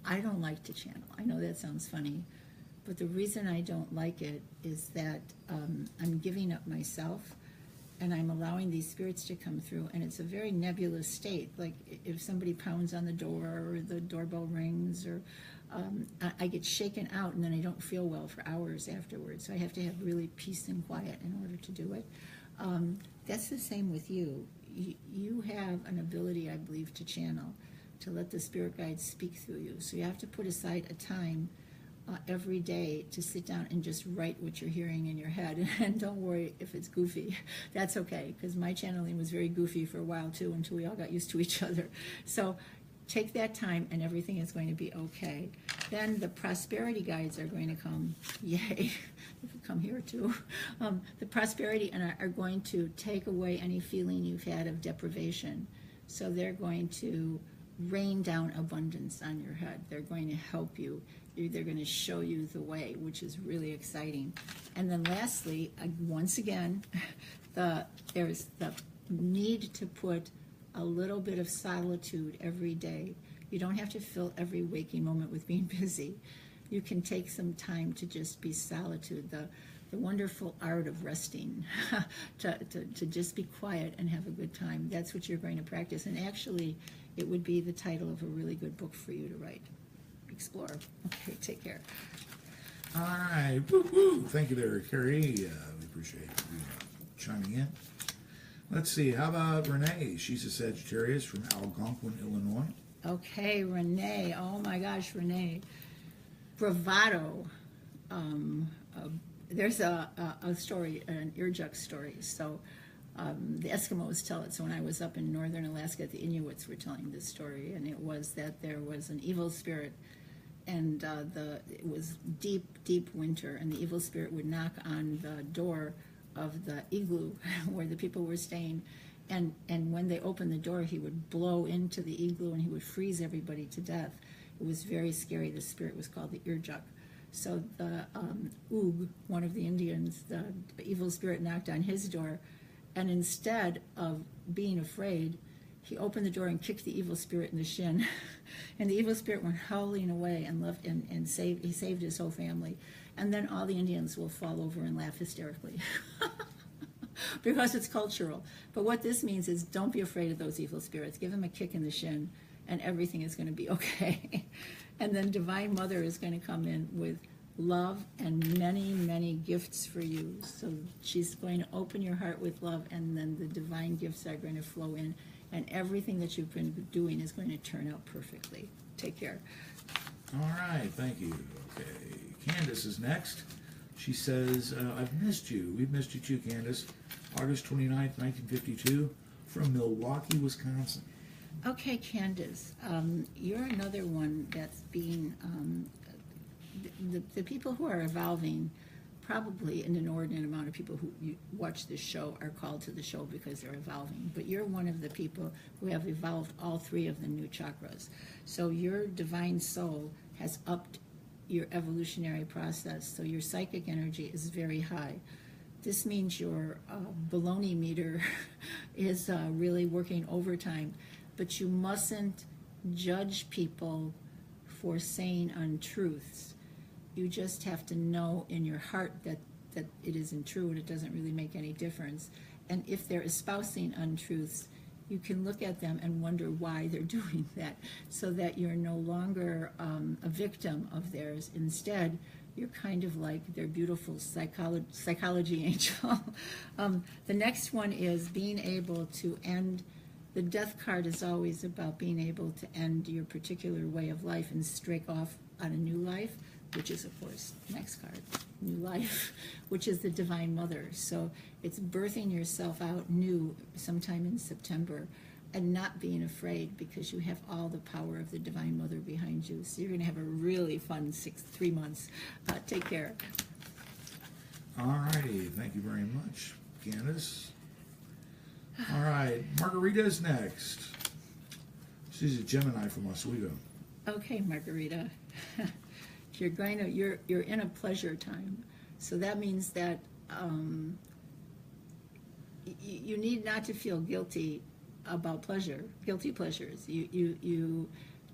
I don't like to channel. I know that sounds funny, but the reason I don't like it is that I'm giving up myself and I'm allowing these spirits to come through, and it's a very nebulous state. Like if somebody pounds on the door or the doorbell rings or I get shaken out and then I don't feel well for hours afterwards. So I have to have really peace and quiet in order to do it. That's the same with you. You have an ability, I believe, to channel, to let the spirit guides speak through you. So you have to put aside a time every day to sit down and just write what you're hearing in your head. And don't worry if it's goofy. That's okay, because my channeling was very goofy for a while too until we all got used to each other. So take that time and everything is going to be okay. Then the prosperity guides are going to come. Yay. Come here too. The prosperity and are going to take away any feeling you've had of deprivation. So they're going to rain down abundance on your head. They're going to help you. They're going to show you the way, which is really exciting. And then lastly, once again, there's the need to put a little bit of solitude every day. You don't have to fill every waking moment with being busy. You can take some time to just be solitude, the wonderful art of resting, to just be quiet and have a good time. That's what you're going to practice. And actually, it would be the title of a really good book for you to write. Explore. Okay, take care. All right, woo woo. Thank you there, Carrie. We appreciate you chiming in. Let's see, how about Renee? She's a Sagittarius from Algonquin, Illinois. Okay, Renee. Oh my gosh, Renee. Bravado. There's a story, an Irjuk story. So the Eskimos tell it. So when I was up in northern Alaska, the Inuits were telling this story, and it was that there was an evil spirit, and it was deep, deep winter, and the evil spirit would knock on the door of the igloo where the people were staying, and when they opened the door, he would blow into the igloo and he would freeze everybody to death. It was very scary. The spirit was called the Irjuk. So the Oog, one of the Indians, the evil spirit knocked on his door, and instead of being afraid, he opened the door and kicked the evil spirit in the shin, and the evil spirit went howling away and left and he saved his whole family. And then all the Indians will fall over and laugh hysterically because it's cultural. But what this means is don't be afraid of those evil spirits. Give them a kick in the shin, and everything is going to be okay. And then Divine Mother is going to come in with love and many, many gifts for you. So she's going to open your heart with love, and then the divine gifts are going to flow in, and everything that you've been doing is going to turn out perfectly. Take care. All right, thank you. Okay, Candace is next. She says, I've missed you. We've missed you too, Candace. August 29th, 1952, from Milwaukee, Wisconsin. Okay, Candace, you're another one that's being, the people who are evolving, probably an inordinate amount of people who watch this show are called to the show because they're evolving. But you're one of the people who have evolved all three of the new chakras. So your divine soul has upped your evolutionary process. So your psychic energy is very high. This means your baloney meter is really working overtime. But you mustn't judge people for saying untruths. You just have to know in your heart that it isn't true and it doesn't really make any difference. And if they're espousing untruths, you can look at them and wonder why they're doing that, so that you're no longer a victim of theirs. Instead, you're kind of like their beautiful psychology angel. The next one is being able to end. The death card is always about being able to end your particular way of life and strike off on a new life, which is, of course, next card, new life, which is the Divine Mother. So it's birthing yourself out new sometime in September and not being afraid, because you have all the power of the Divine Mother behind you. So you're going to have a really fun 3 months. Take care. All righty. Thank you very much, Candace. All right. Margarita's next. She's a Gemini from Oswego. Okay, Margarita. You're in a pleasure time, so that means that you need not to feel guilty about guilty pleasures. You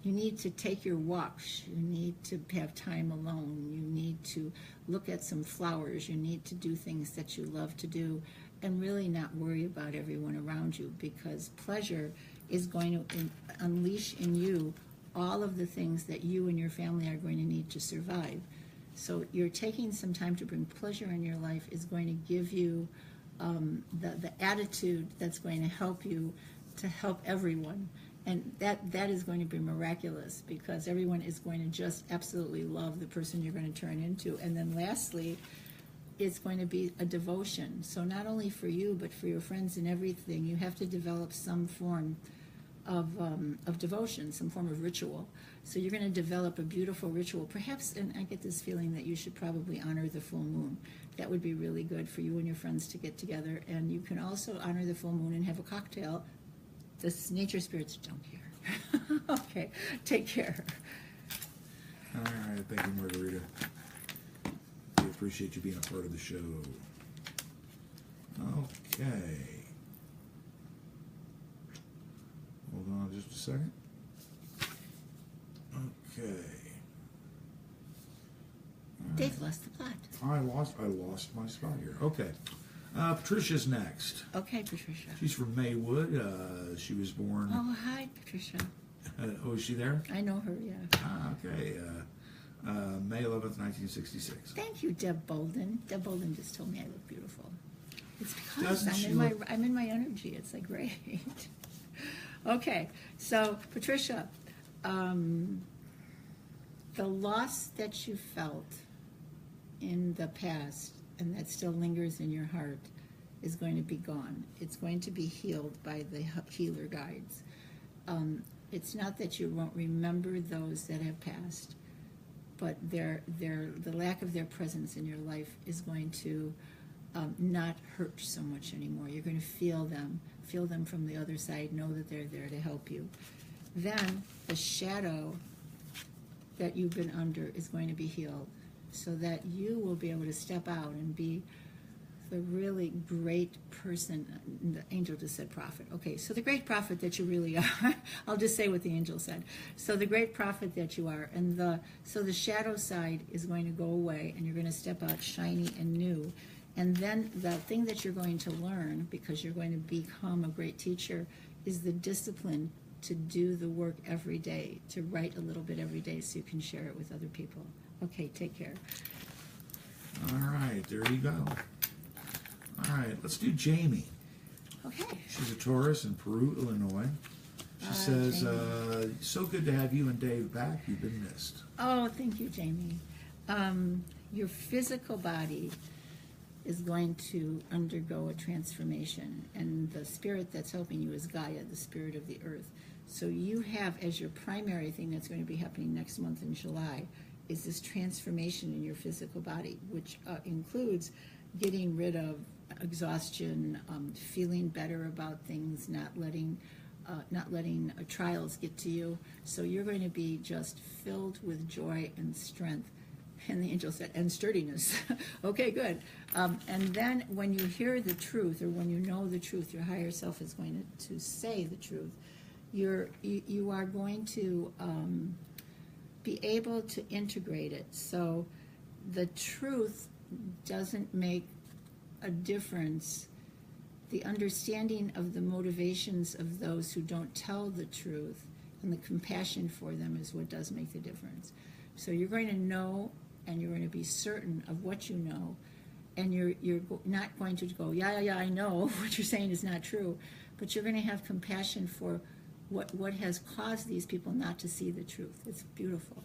need to take your walks. You need to have time alone. You need to look at some flowers. You need to do things that you love to do, and really not worry about everyone around you, because pleasure is going to unleash in you all of the things that you and your family are going to need to survive. So you're taking some time to bring pleasure in your life is going to give you the attitude that's going to help you to help everyone. And that is going to be miraculous, because everyone is going to just absolutely love the person you're going to turn into. And then lastly, it's going to be a devotion. So not only for you, but for your friends and everything, you have to develop some form of devotion, some form of ritual. So you're going to develop a beautiful ritual. Perhaps, and I get this feeling that you should probably honor the full moon. That would be really good for you and your friends to get together. And you can also honor the full moon and have a cocktail. The nature spirits don't care. Okay, take care. All right. Thank you, Margarita. We appreciate you being a part of the show. Okay. Hold on just a second. Okay. They've lost the plot. I lost my spot here. Okay. Patricia's next. Okay, Patricia. She's from Maywood. She was born. Oh, hi, Patricia. Oh, is she there? I know her, yeah. Okay. May 11th, 1966. Thank you, Deb Bolden. Deb Bolden just told me I look beautiful. It's because Doesn't she I'm in my energy. It's like great. Okay, so Patricia, the loss that you felt in the past and that still lingers in your heart is going to be gone. It's going to be healed by the healer guides. It's not that you won't remember those that have passed, but the lack of their presence in your life is going to not hurt so much anymore. You're going to feel them from the other side, know that they're there to help you. Then the shadow that you've been under is going to be healed, so that you will be able to step out and be the really great person. The angel just said prophet. Okay, so the great prophet that you really are. I'll just say what the angel said. So the great prophet that you are, and so the shadow side is going to go away, and you're going to step out shiny and new. And then the thing that you're going to learn, because you're going to become a great teacher, is the discipline to do the work every day, to write a little bit every day so you can share it with other people. Okay, take care. All right, there you go. All right, let's do Jamie. Okay. She's a Taurus in Peru, Illinois. She says, Jamie. so good to have you and Dave back. You've been missed. Oh, thank you, Jamie. Your physical body is going to undergo a transformation. And the spirit that's helping you is Gaia, the spirit of the earth. So you have as your primary thing that's going to be happening next month in July is this transformation in your physical body, which includes getting rid of exhaustion, feeling better about things, not letting trials get to you. So you're going to be just filled with joy and strength. And the angel said, and sturdiness. Okay, good. And then when you hear the truth, or when you know the truth, your higher self is going to say the truth. You are going to be able to integrate it. So the truth doesn't make a difference. The understanding of the motivations of those who don't tell the truth and the compassion for them is what does make the difference. So you're going to know, and you're going to be certain of what you know, and you're not going to go, yeah, I know what you're saying is not true, but you're going to have compassion for what has caused these people not to see the truth. It's beautiful.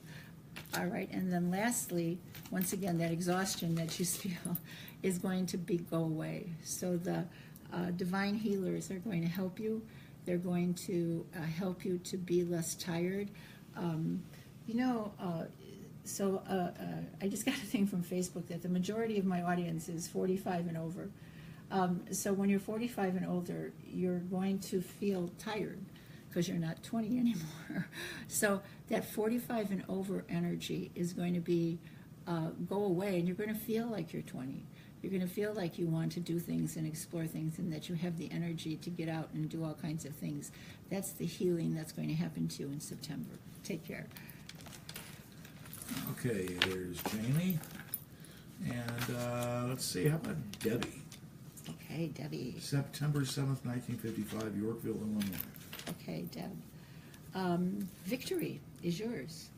All right, and then lastly, once again, that exhaustion that you feel is going to go away. So the divine healers are going to help you. They're going to help you to be less tired. So I just got a thing from Facebook that the majority of my audience is 45 and over. So when you're 45 and older, you're going to feel tired because you're not 20 anymore. So that 45 and over energy is going to go away, and you're going to feel like you're 20. You're going to feel like you want to do things and explore things, and that you have the energy to get out and do all kinds of things. That's the healing that's going to happen to you in September. Take care. Okay, there's Jamie. And let's see, how about Debbie? Okay, Debbie. September 7th, 1955, Yorkville, Illinois. Okay, Deb. Victory is yours.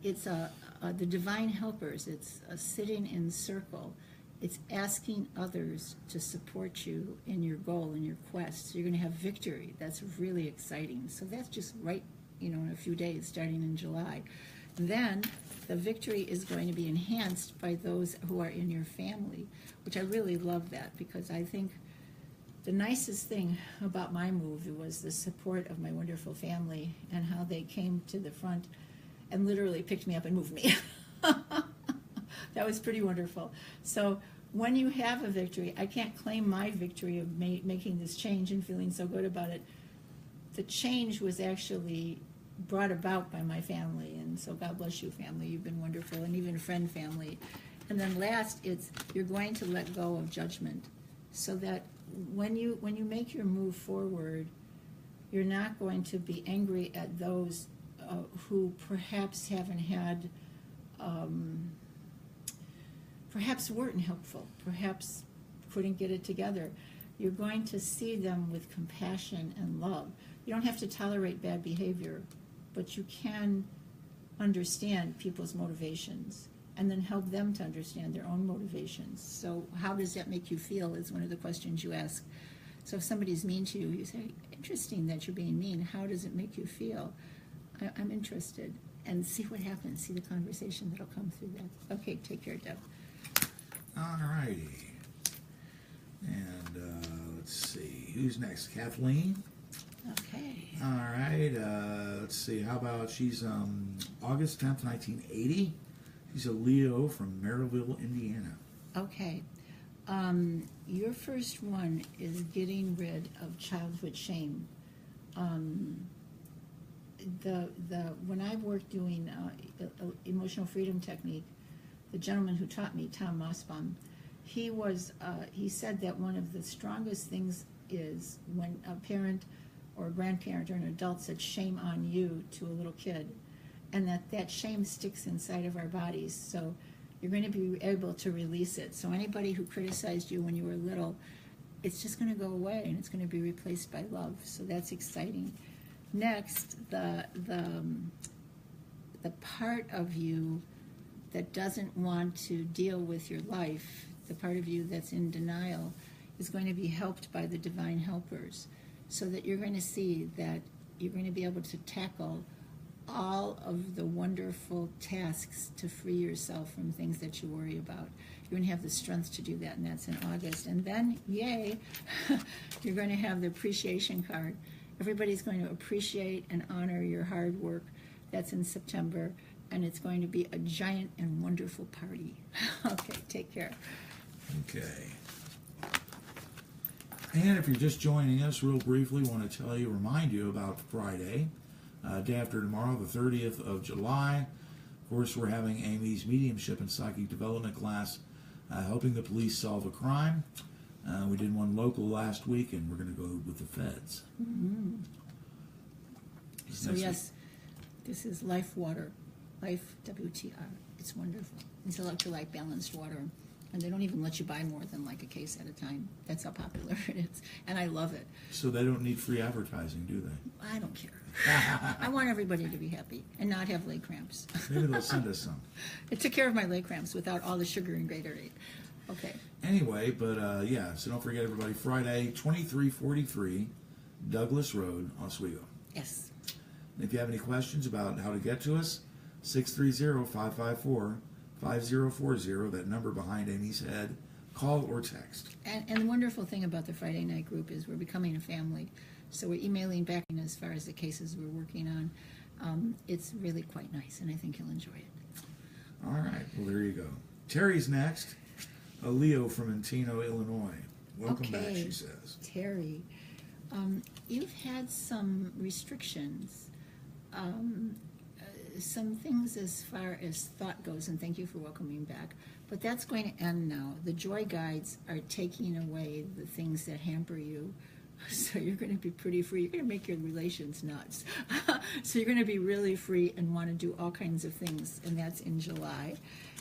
It's the divine helpers. It's sitting in circle. It's asking others to support you in your goal, in your quest. So you're going to have victory. That's really exciting. So that's just right, in a few days, starting in July. Then the victory is going to be enhanced by those who are in your family, which I really love that, because I think the nicest thing about my move was the support of my wonderful family and how they came to the front and literally picked me up and moved me. That was pretty wonderful. So when you have a victory, I can't claim my victory of making this change and feeling so good about it. The change was actually brought about by my family, and so God bless you, family. You've been wonderful, and even friend family. And then last, you're going to let go of judgment, so that when you make your move forward, you're not going to be angry at those who perhaps haven't had, perhaps weren't helpful, perhaps couldn't get it together. You're going to see them with compassion and love. You don't have to tolerate bad behavior, but you can understand people's motivations and then help them to understand their own motivations. So how does that make you feel is one of the questions you ask. So if somebody's mean to you, you say, interesting that you're being mean. How does it make you feel? I'm interested. And see what happens. See the conversation that'll come through that. Okay, take care, Deb. All righty. And let's see, who's next? Kathleen? Okay. All right, let's see, how about, she's August 10th, 1980. She's a Leo from Maryville, Indiana. Okay. Your first one is getting rid of childhood shame. When I worked doing emotional freedom technique, the gentleman who taught me, Tom Mossbaum, he said that one of the strongest things is when a parent or a grandparent or an adult said shame on you to a little kid, and that shame sticks inside of our bodies. So you're going to be able to release it. So anybody who criticized you when you were little, it's just going to go away, and it's going to be replaced by love. So that's exciting. Next, the part of you that doesn't want to deal with your life, the part of you that's in denial, is going to be helped by the divine helpers, so that you're going to see that you're going to be able to tackle all of the wonderful tasks to free yourself from things that you worry about. You're going to have the strength to do that, and that's in August. And then, yay, you're going to have the appreciation card. Everybody's going to appreciate and honor your hard work. That's in September, and it's going to be a giant and wonderful party. Okay, take care. Okay. And if you're just joining us, real briefly, want to remind you about Friday, day after tomorrow, the 30th of July. Of course, we're having Amy's mediumship and psychic development class, helping the police solve a crime. We did one local last week, and we're going to go with the feds. Mm-hmm. So Next yes, this is Life Water, Life WTR. It's wonderful. It's electrolyte balanced water, and they don't even let you buy more than like a case at a time. That's how popular it is, and I love it. So they don't need free advertising, do they? I don't care. I want everybody to be happy and not have leg cramps. Maybe they'll send us some. It took care of my leg cramps without all the sugar and Gatorade. Okay. Anyway, but yeah, so don't forget, everybody, Friday, 2343 Douglas Road, Oswego. Yes. And if you have any questions about how to get to us, 630-554-5040, that number behind Amy's head. Call or text. And the wonderful thing about the Friday night group is we're becoming a family. So we're emailing back as far as the cases we're working on. It's really quite nice, and I think you'll enjoy it. All right, well, there you go. Terry's next. A Leo from Encino, Illinois. Welcome back, she says. Terry, you've had some restrictions, some things as far as thought goes, and thank you for welcoming back. But that's going to end now. The joy guides are taking away the things that hamper you. So you're going to be pretty free. You're going to make your relations nuts. So you're going to be really free and want to do all kinds of things, and that's in July.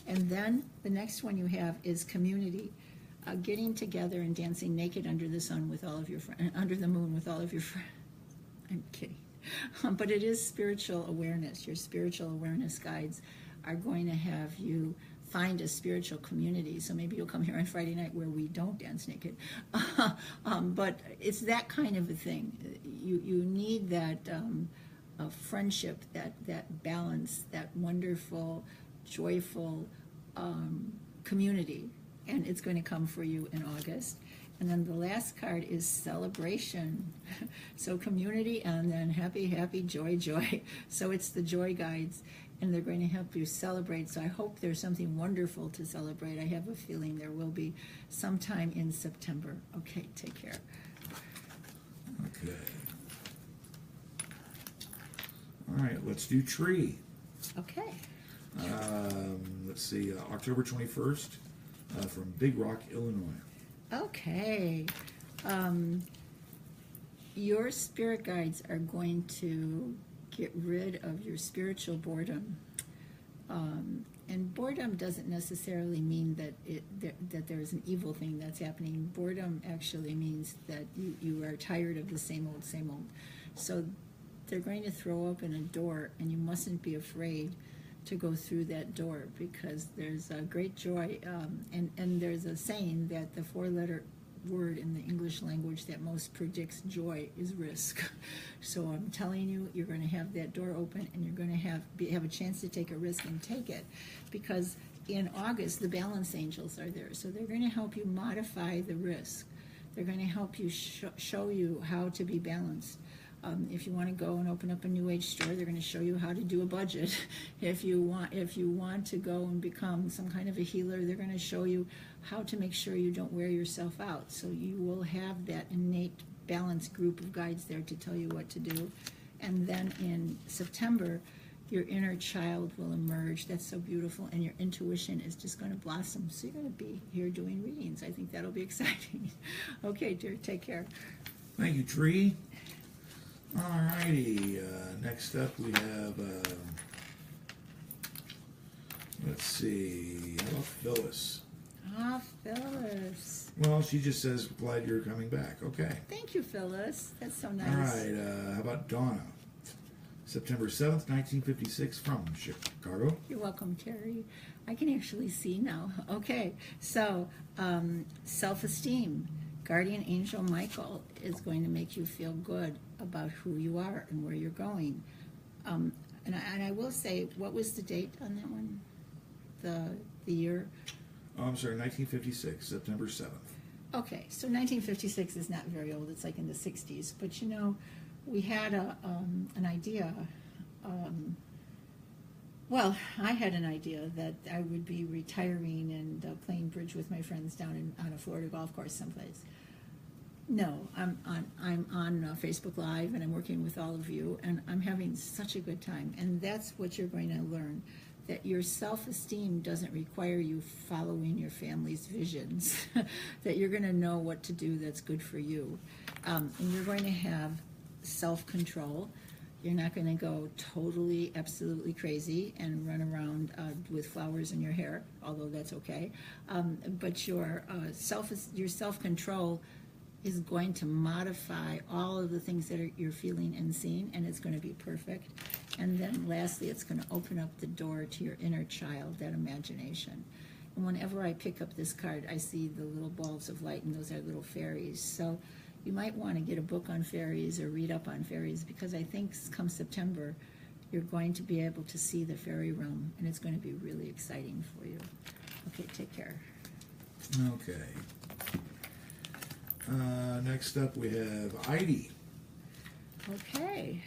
And then the next one you have is community, getting together and dancing naked under the sun with all of your friends, under the moon with all of your friends. I'm kidding. But it is spiritual awareness. Your spiritual awareness guides are going to have you find a spiritual community. So maybe you'll come here on Friday night where we don't dance naked. But it's that kind of a thing. You need that friendship, that balance, that wonderful, joyful community. And it's going to come for you in August. And then the last card is celebration. So community, and then happy, happy, joy, joy. So it's the joy guides, and they're going to help you celebrate. So I hope there's something wonderful to celebrate. I have a feeling there will be sometime in September. Okay, take care. Okay. All right, let's do tree. Okay. Let's see, October 21st from Big Rock, Illinois. Okay. Your spirit guides are going to get rid of your spiritual boredom. And boredom doesn't necessarily mean that that there's an evil thing that's happening. Boredom actually means that you are tired of the same old, same old. So they're going to throw open a door, and you mustn't be afraid to go through that door, because there's a great joy, and there's a saying that the four-letter word in the English language that most predicts joy is risk. So I'm telling you, you're going to have that door open, and you're going to have a chance to take a risk and take it, because in August the balance angels are there, so they're going to help you modify the risk. They're going to help you show you how to be balanced. If you want to go and open up a New Age store, they're going to show you how to do a budget. If you want to go and become some kind of a healer, they're going to show you how to make sure you don't wear yourself out. So you will have that innate balanced group of guides there to tell you what to do. And then in September, your inner child will emerge. That's so beautiful, and your intuition is just going to blossom. So you're going to be here doing readings. I think that'll be exciting. Okay, dear, take care. Thank you, Tree. Alrighty, next up we have, let's see, how about Phyllis? Ah, Phyllis. Well, she just says, glad you're coming back. Okay. Thank you, Phyllis. That's so nice. Alright, how about Donna? September 7th, 1956, from Chicago. You're welcome, Terry. I can actually see now. Okay, so self-esteem. Guardian Angel Michael is going to make you feel good about who you are and where you're going. And I will say, what was the date on that one? The year? Oh, I'm sorry, 1956, September 7th. Okay, so 1956 is not very old. It's like in the 60s. But you know, we had an idea. Well, I had an idea that I would be retiring and playing bridge with my friends down on a Florida golf course someplace. No, I'm on Facebook Live, and I'm working with all of you, and I'm having such a good time. And that's what you're going to learn, that your self-esteem doesn't require you following your family's visions, that you're going to know what to do that's good for you. And you're going to have self-control. You're not going to go totally, absolutely crazy and run around with flowers in your hair, although that's okay. But your self-control is going to modify all of the things that you're feeling and seeing, and it's going to be perfect. And then lastly, it's going to open up the door to your inner child, that imagination. And whenever I pick up this card, I see the little balls of light, and those are little fairies. So you might want to get a book on fairies or read up on fairies, because I think come September, you're going to be able to see the fairy realm, and it's going to be really exciting for you. Okay, take care. Okay. Next up, we have Heidi. Okay.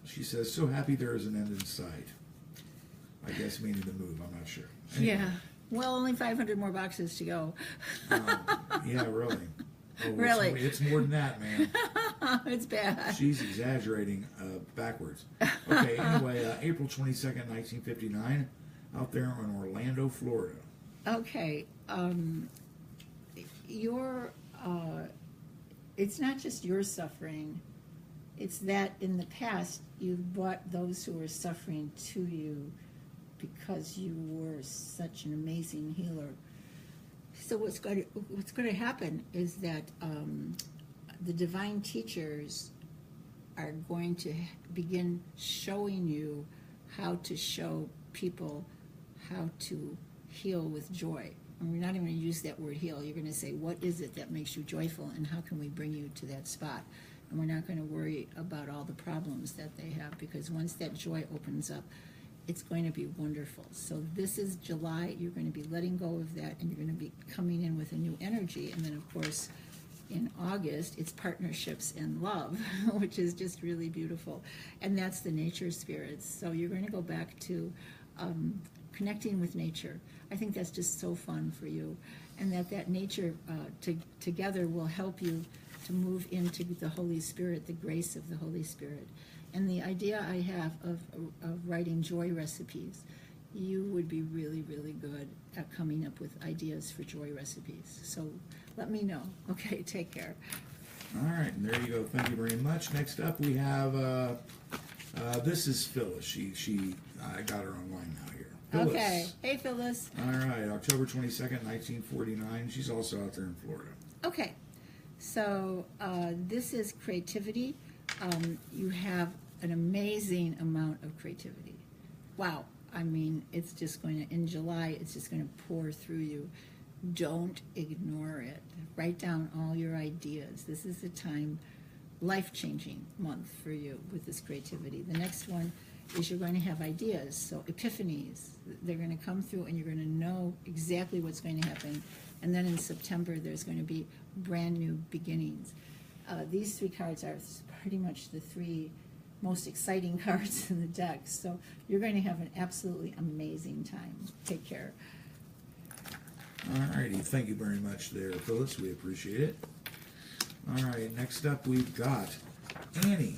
She says, so happy there is an end in sight. I guess meaning the move, I'm not sure. Anyway. Yeah. Well, only 500 more boxes to go. Yeah, really. Oh, Really? It's more than that, man. It's bad. She's exaggerating backwards. Okay, anyway, April 22nd, 1959, out there in Orlando, Florida. Okay. It's not just your suffering. It's that in the past you've brought those who were suffering to you because you were such an amazing healer. So what's going to happen is that the divine teachers are going to begin showing you how to show people how to heal with joy. And we're not even going to use that word heal. You're going to say, what is it that makes you joyful, and how can we bring you to that spot? And we're not going to worry about all the problems that they have, because once that joy opens up, it's going to be wonderful. So this is July. You're going to be letting go of that, and you're going to be coming in with a new energy. And then, of course, in August, it's partnerships and love, which is just really beautiful. And that's the nature spirits. So you're going to go back to connecting with nature. I think that's just so fun for you. And that nature together will help you to move into the Holy Spirit, the grace of the Holy Spirit. And the idea I have of writing joy recipes, you would be really, really good at coming up with ideas for joy recipes. So let me know. Okay, take care. All right, and there you go. Thank you very much. Next up, we have this is Phyllis. I got her online now here. Phyllis. Okay. Hey, Phyllis. All right, October 22nd, 1949. She's also out there in Florida. Okay. So this is creativity. You have an amazing amount of creativity. Wow. I mean, it's just going to, in July, it's just going to pour through you. Don't ignore it. Write down all your ideas. This is a time, life-changing month for you with this creativity. The next one is you're going to have ideas. So epiphanies, they're going to come through, and you're going to know exactly what's going to happen. And then in September, there's going to be brand new beginnings. These three cards are pretty much the three most exciting cards in the deck. So you're going to have an absolutely amazing time. Take care. All righty, thank you very much there, Phyllis. We appreciate it. All right, next up we've got Annie.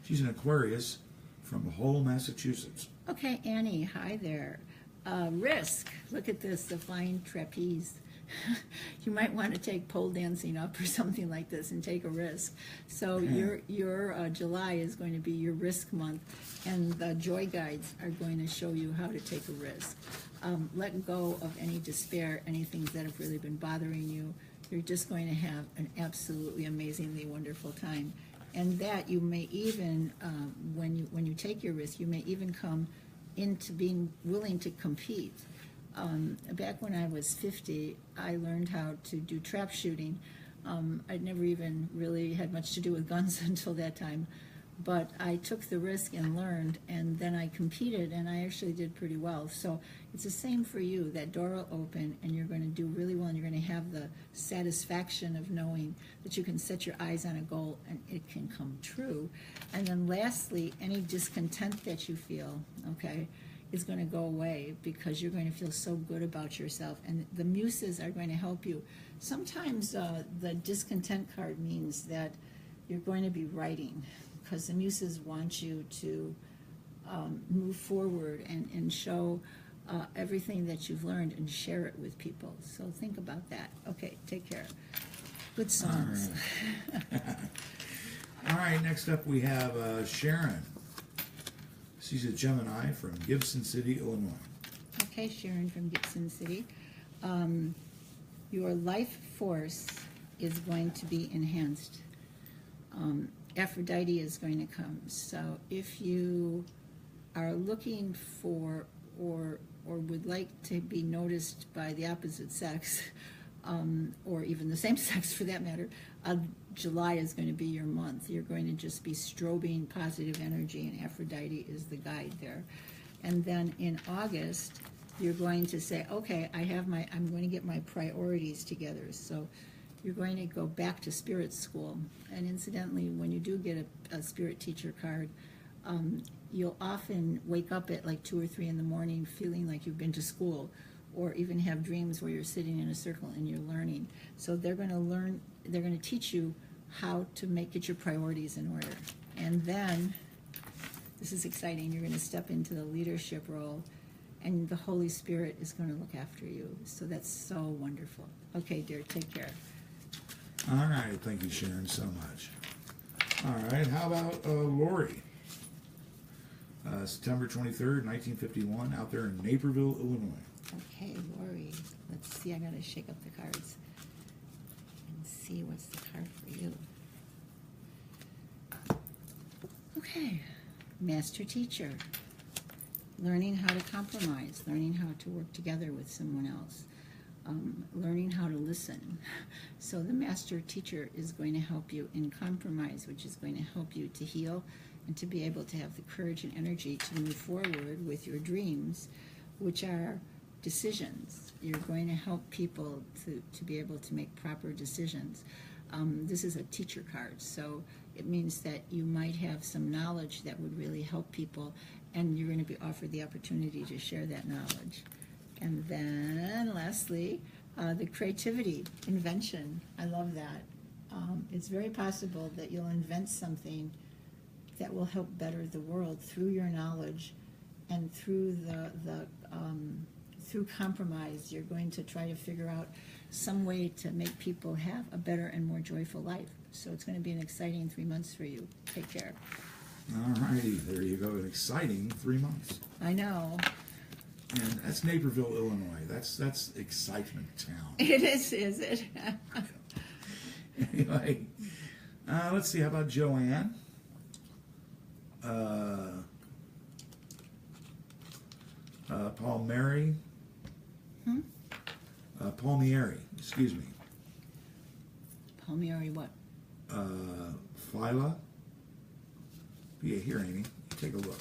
She's an Aquarius from Hull, Massachusetts. Okay, Annie, hi there. Risk. Look at this, the flying trapeze. You might want to take pole dancing up or something like this and take a risk. So your July is going to be your risk month, and the joy guides are going to show you how to take a risk. Let go of any despair, any things that have really been bothering you. You're just going to have an absolutely amazingly wonderful time. And that you may even, when you take your risk, you may even come into being willing to compete. Back when I was 50, I learned how to do trap shooting. I'd never even really had much to do with guns until that time. but I took the risk and learned, and then I competed, and I actually did pretty well. So it's the same for you. That door will open, and you're going to do really well, and you're going to have the satisfaction of knowing that you can set your eyes on a goal and it can come true. And then lastly, any discontent that you feel, okay, is going to go away, because you're going to feel so good about yourself, and the muses are going to help you. Sometimes the discontent card means that you're going to be writing, because the muses want you to move forward and show everything that you've learned and share it with people. So think about that. Okay, take care. Good songs. All right, next up we have Sharon. She's a Gemini from Gibson City, Illinois. Okay, Sharon from Gibson City. Your life force is going to be enhanced. Aphrodite is going to come. So if you are looking for or would like to be noticed by the opposite sex, or even the same sex for that matter, July is going to be your month. You're going to just be strobing positive energy, and Aphrodite is the guide there. And then in August, you're going to say, okay, I'm going to get my priorities together. So you're going to go back to spirit school. And incidentally, when you do get a spirit teacher card, you'll often wake up at like 2 or 3 in the morning feeling like you've been to school, or even have dreams where you're sitting in a circle and you're learning. So they're going to teach you how to get your priorities in order. And then, this is exciting, you're going to step into the leadership role, and the Holy Spirit is going to look after you. So that's so wonderful. Okay, dear, take care. All right, thank you, Sharon, so much. All right, how about Lori? September 23rd, 1951, out there in Naperville, Illinois. Okay, Lori, let's see, I got to shake up the cards and see what's the card for you. Okay, Master Teacher. Learning how to compromise, learning how to work together with someone else, learning how to listen. So the Master Teacher is going to help you in compromise, which is going to help you to heal and to be able to have the courage and energy to move forward with your dreams, which are decisions. You're going to help people to be able to make proper decisions. This is a teacher card, so it means that you might have some knowledge that would really help people, and you're going to be offered the opportunity to share that knowledge. And then lastly, the creativity, invention. I love that. It's very possible that you'll invent something that will help better the world through your knowledge, and through through compromise. You're going to try to figure out some way to make people have a better and more joyful life. So it's going to be an exciting 3 months for you. Take care. All righty, there you go. An exciting 3 months. I know. And that's Naperville, Illinois. That's excitement town. It is it? Anyway, let's see. How about Joanne? Palmieri. Palmieri. Excuse me. Palmieri what? Phyla. Yeah, here, Amy. Take a look.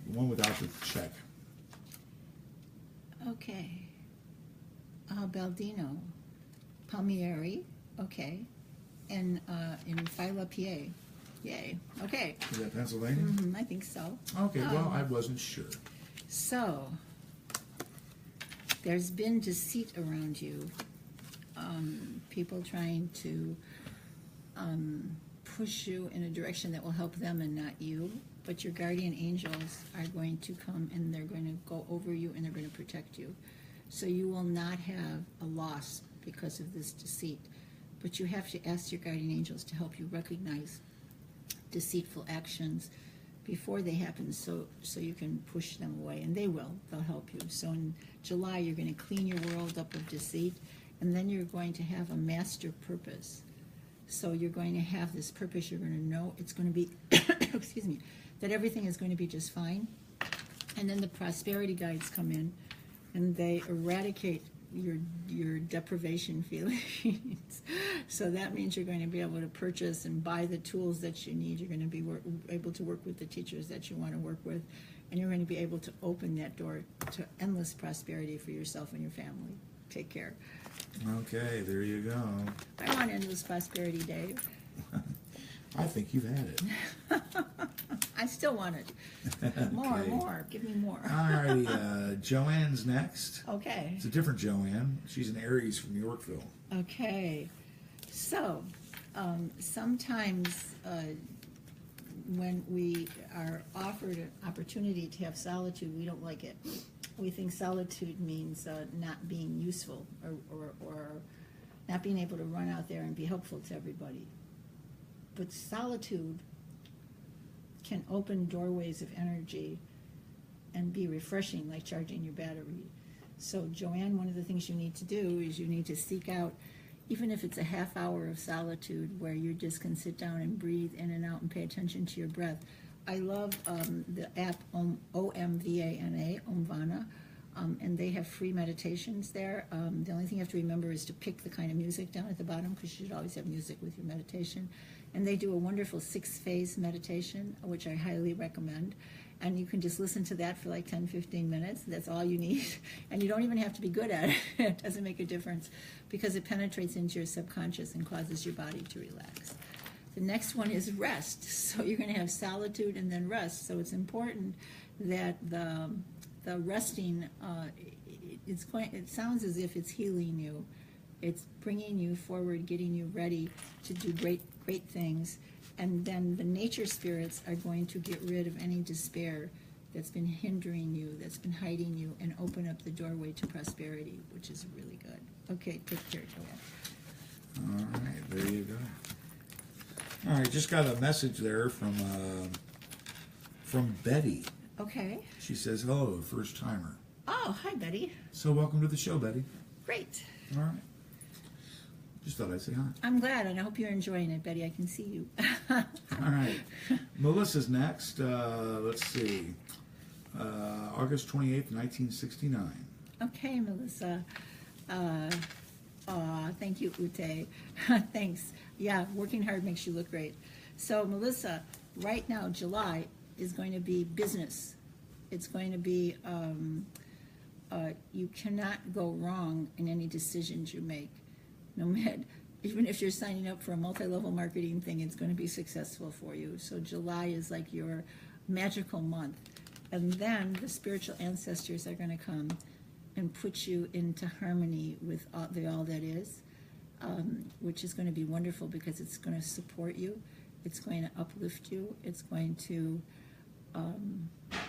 The one without the check. Okay. Baldino. Palmieri. Okay. And in Phyla, PA. Yay. Okay. Is that Pennsylvania? I think so. Okay, well, I wasn't sure. So, there's been deceit around you. People trying to push you in a direction that will help them and not you. But your guardian angels are going to come, and they're going to go over you, and they're going to protect you. So you will not have a loss because of this deceit. But you have to ask your guardian angels to help you recognize deceitful actions before they happen, so you can push them away, and they will. They'll help you. So in July, you're going to clean your world up of deceit, and then you're going to have a master purpose. So you're going to have this purpose. You're going to know it's going to be, excuse me, that everything is going to be just fine. And then the prosperity guides come in, and they eradicate your deprivation feelings. So that means you're going to be able to purchase and buy the tools that you need. You're going to be able to work with the teachers that you want to work with, and you're going to be able to open that door to endless prosperity for yourself and your family. Take care. Okay, there you go. I want endless prosperity, Dave. I think you've had it. I still want it. More, Okay. more. Give me more. Alrighty, Joanne's next. Okay. It's a different Joanne. She's an Aries from Yorkville. Okay. So, sometimes when we are offered an opportunity to have solitude, we don't like it. We think solitude means not being useful or not being able to run out there and be helpful to everybody. But solitude can open doorways of energy and be refreshing, like charging your battery. So, Joanne, one of the things you need to do is you need to seek out, even if it's a half hour of solitude where you just can sit down and breathe in and out and pay attention to your breath. I love the app OMVANA, Omvana, and they have free meditations there. The only thing you have to remember is to pick the kind of music down at the bottom, because you should always have music with your meditation. And they do a wonderful 6-phase meditation, which I highly recommend. And you can just listen to that for like 10, 15 minutes. That's all you need. And you don't even have to be good at it. It doesn't make a difference, because it penetrates into your subconscious and causes your body to relax. The next one is rest. So you're going to have solitude and then rest. So it's important that the resting, it sounds as if it's healing you. It's bringing you forward, getting you ready to do great things. And then the nature spirits are going to get rid of any despair that's been hindering you, that's been hiding you, and open up the doorway to prosperity, which is really good. Okay, take care, Joanne. All right, there you go. All right, just got a message there from Betty. Okay. She says, hello, first timer. Oh, hi, Betty. So welcome to the show, Betty. Great. All right. Just thought I'd say hi. I'm glad, and I hope you're enjoying it, Betty. I can see you. All right. Melissa's next. Let's see. August 28th, 1969. Okay, Melissa. Thank you, Ute. Thanks. Yeah, working hard makes you look great. So, Melissa, right now, July is going to be business. It's going to be, you cannot go wrong in any decisions you make. No matter, even if you're signing up for a multi-level marketing thing, it's going to be successful for you. So July is like your magical month. And then the spiritual ancestors are going to come and put you into harmony with all that is, which is going to be wonderful, because it's going to support you. It's going to uplift you. It's going to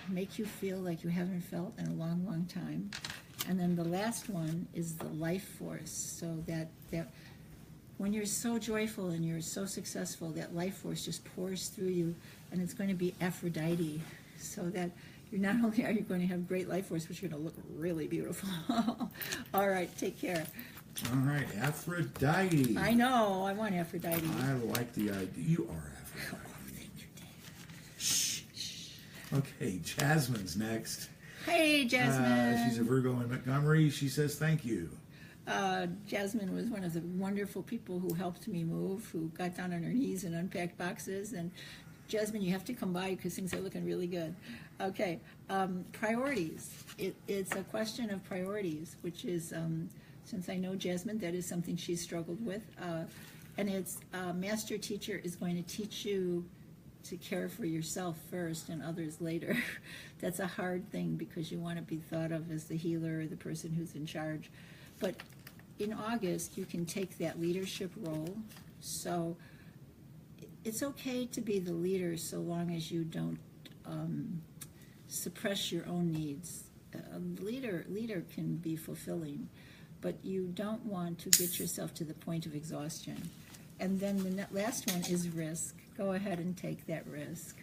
make you feel like you haven't felt in a long, long time. And then the last one is the life force, so that when you're so joyful and you're so successful, that life force just pours through you, and it's going to be Aphrodite, so that you're not only are you going to have great life force, but you're going to look really beautiful. All right, take care. All right, Aphrodite. I know, I want Aphrodite. I like the idea. You are Aphrodite. Shh. Okay, Jasmine's next. Hey, Jasmine. She's a Virgo in Montgomery. She says thank you. Jasmine was one of the wonderful people who helped me move, who got down on her knees and unpacked boxes. And Jasmine, you have to come by because things are looking really good. Okay, priorities. It's a question of priorities, which is, since I know Jasmine, that is something she's struggled with. And it's master teacher is going to teach you to care for yourself first and others later. That's a hard thing, because you want to be thought of as the healer or the person who's in charge. But in August, you can take that leadership role. So it's okay to be the leader so long as you don't suppress your own needs. A leader can be fulfilling, but you don't want to get yourself to the point of exhaustion. And then the last one is risk. Go ahead and take that risk.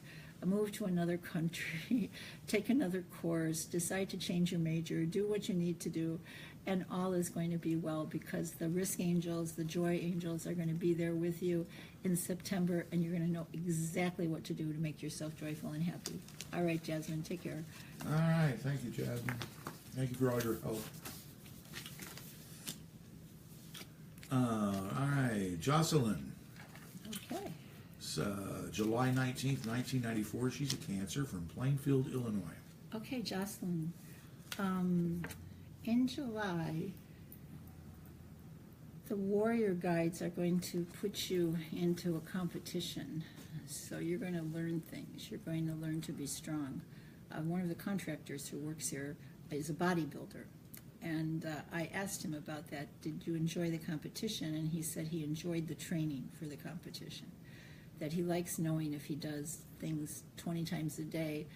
Move to another country, take another course, decide to change your major, do what you need to do, and all is going to be well, because the risk angels, the joy angels are going to be there with you in September, and you're going to know exactly what to do to make yourself joyful and happy. All right, Jasmine, take care. All right, thank you, Jasmine. Thank you for all your help. All right, Jocelyn. Okay. It's July 19th, 1994. She's a Cancer from Plainfield, Illinois. Okay, Jocelyn. In July, the warrior guides are going to put you into a competition. So you're going to learn things. You're going to learn to be strong. One of the contractors who works here is a bodybuilder. And I asked him about that. Did you enjoy the competition? And he said he enjoyed the training for the competition. That he likes knowing if he does things 20 times a day,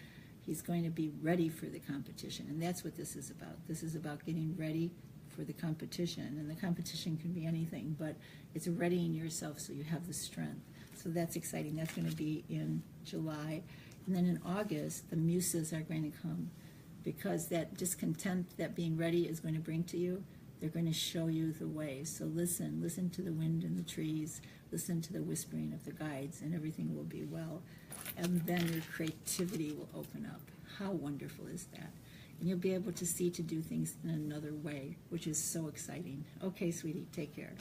he's going to be ready for the competition. And that's what this is about. This is about getting ready for the competition. And the competition can be anything, but it's readying yourself so you have the strength. So that's exciting. That's going to be in July. And then in August, the muses are going to come, because that discontent that being ready is going to bring to you, they're going to show you the way. So listen to the wind in the trees, listen to the whispering of the guides, and everything will be well. And then your creativity will open up. How wonderful is that? And you'll be able to see to do things in another way, which is so exciting. Okay, sweetie, take care.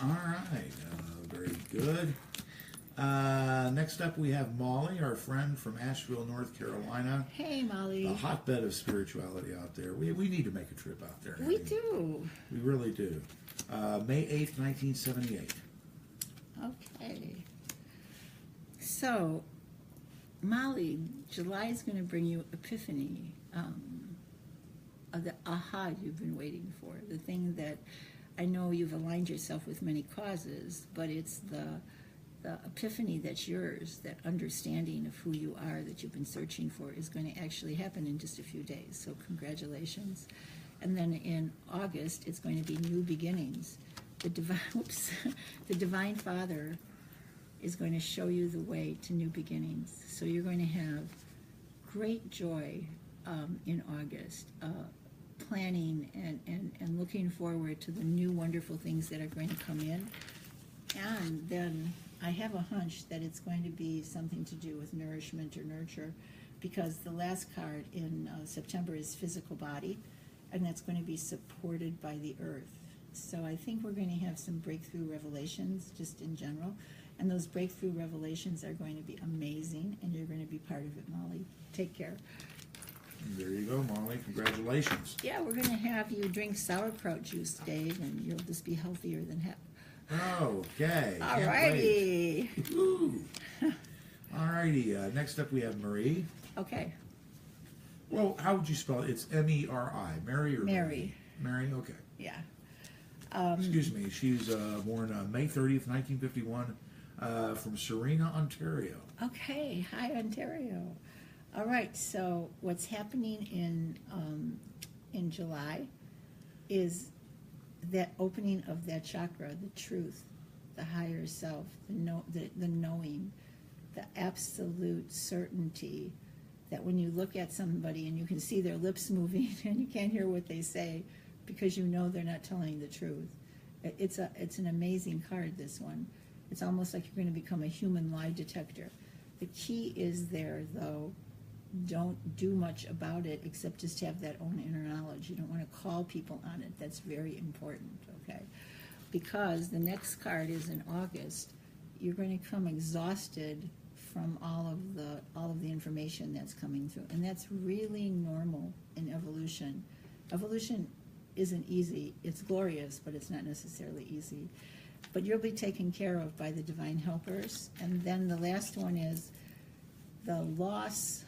All right, very good. Next up, we have Molly, our friend from Asheville, North Carolina. Hey, Molly. A hotbed of spirituality out there. We need to make a trip out there. We do. We really do. May 8th, 1978. Okay. So, Molly, July is going to bring you epiphany, of the aha you've been waiting for, the thing that I know you've aligned yourself with many causes, but it's the epiphany that's yours, that understanding of who you are that you've been searching for is going to actually happen in just a few days. So congratulations. And then in August, it's going to be new beginnings. The Divine Father is going to show you the way to new beginnings. So you're going to have great joy in August, planning and looking forward to the new wonderful things that are going to come in. And then I have a hunch that it's going to be something to do with nourishment or nurture, because the last card in September is physical body, and that's going to be supported by the earth. So I think we're going to have some breakthrough revelations just in general, and those breakthrough revelations are going to be amazing, and you're going to be part of it, Molly. Take care. There you go, Molly. Congratulations. Yeah, we're going to have you drink sauerkraut juice, Dave, and you'll just be healthier than hell. Okay. All righty. All righty. Next up, we have Marie. Okay. Well, how would you spell it? It's M-E-R-I. Mary or Mary. Mary? Okay. Yeah. Excuse me. She was born May 30th, 1951, from Serena, Ontario. Okay. Hi, Ontario. All right. So what's happening in July is that opening of that chakra, the truth, the higher self, the knowing, the absolute certainty that when you look at somebody and you can see their lips moving and you can't hear what they say because you know they're not telling the truth. It's an amazing card, this one. It's almost like you're going to become a human lie detector. The key is there, though. Don't do much about it except just have that own inner knowledge. You don't want to call people on it. That's very important, okay? Because the next card is in August. You're going to come exhausted from all of the information that's coming through, and that's really normal in evolution. Evolution isn't easy. It's glorious, but it's not necessarily easy. But you'll be taken care of by the divine helpers. And then the last one is the loss.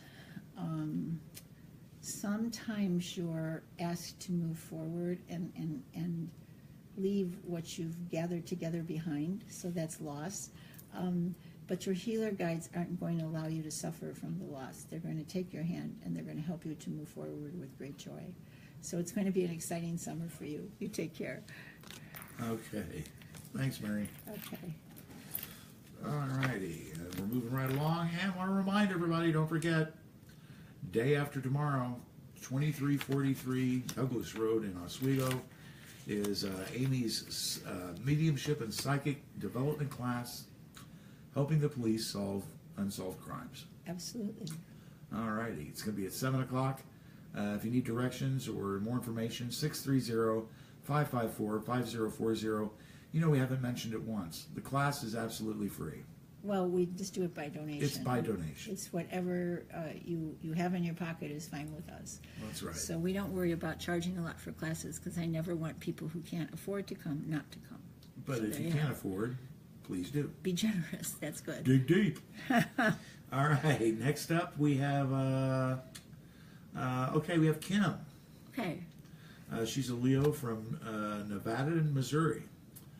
Sometimes you're asked to move forward and leave what you've gathered together behind, so that's loss. But your healer guides aren't going to allow you to suffer from the loss. They're going to take your hand and they're going to help you to move forward with great joy. So it's going to be an exciting summer for you. You take care. Okay. Thanks, Mary. Okay. All righty. We're moving right along. And I want to remind everybody, don't forget, day after tomorrow, 2343 Douglas Road in Oswego is Amy's mediumship and psychic development class, helping the police solve unsolved crimes. Absolutely. All righty. It's going to be at 7 o'clock. If you need directions or more information, 630-554-5040. we haven't mentioned it once. The class is absolutely free. Well, we just do it by donation. It's by donation. It's whatever you have in your pocket is fine with us. That's right. So we don't worry about charging a lot for classes because I never want people who can't afford to come not to come. But So if there you you can't have it. afford, please do. Be generous. That's good. Dig deep. All right. Next up, we have we have Kim. Okay. She's a Leo from Nevada and Missouri,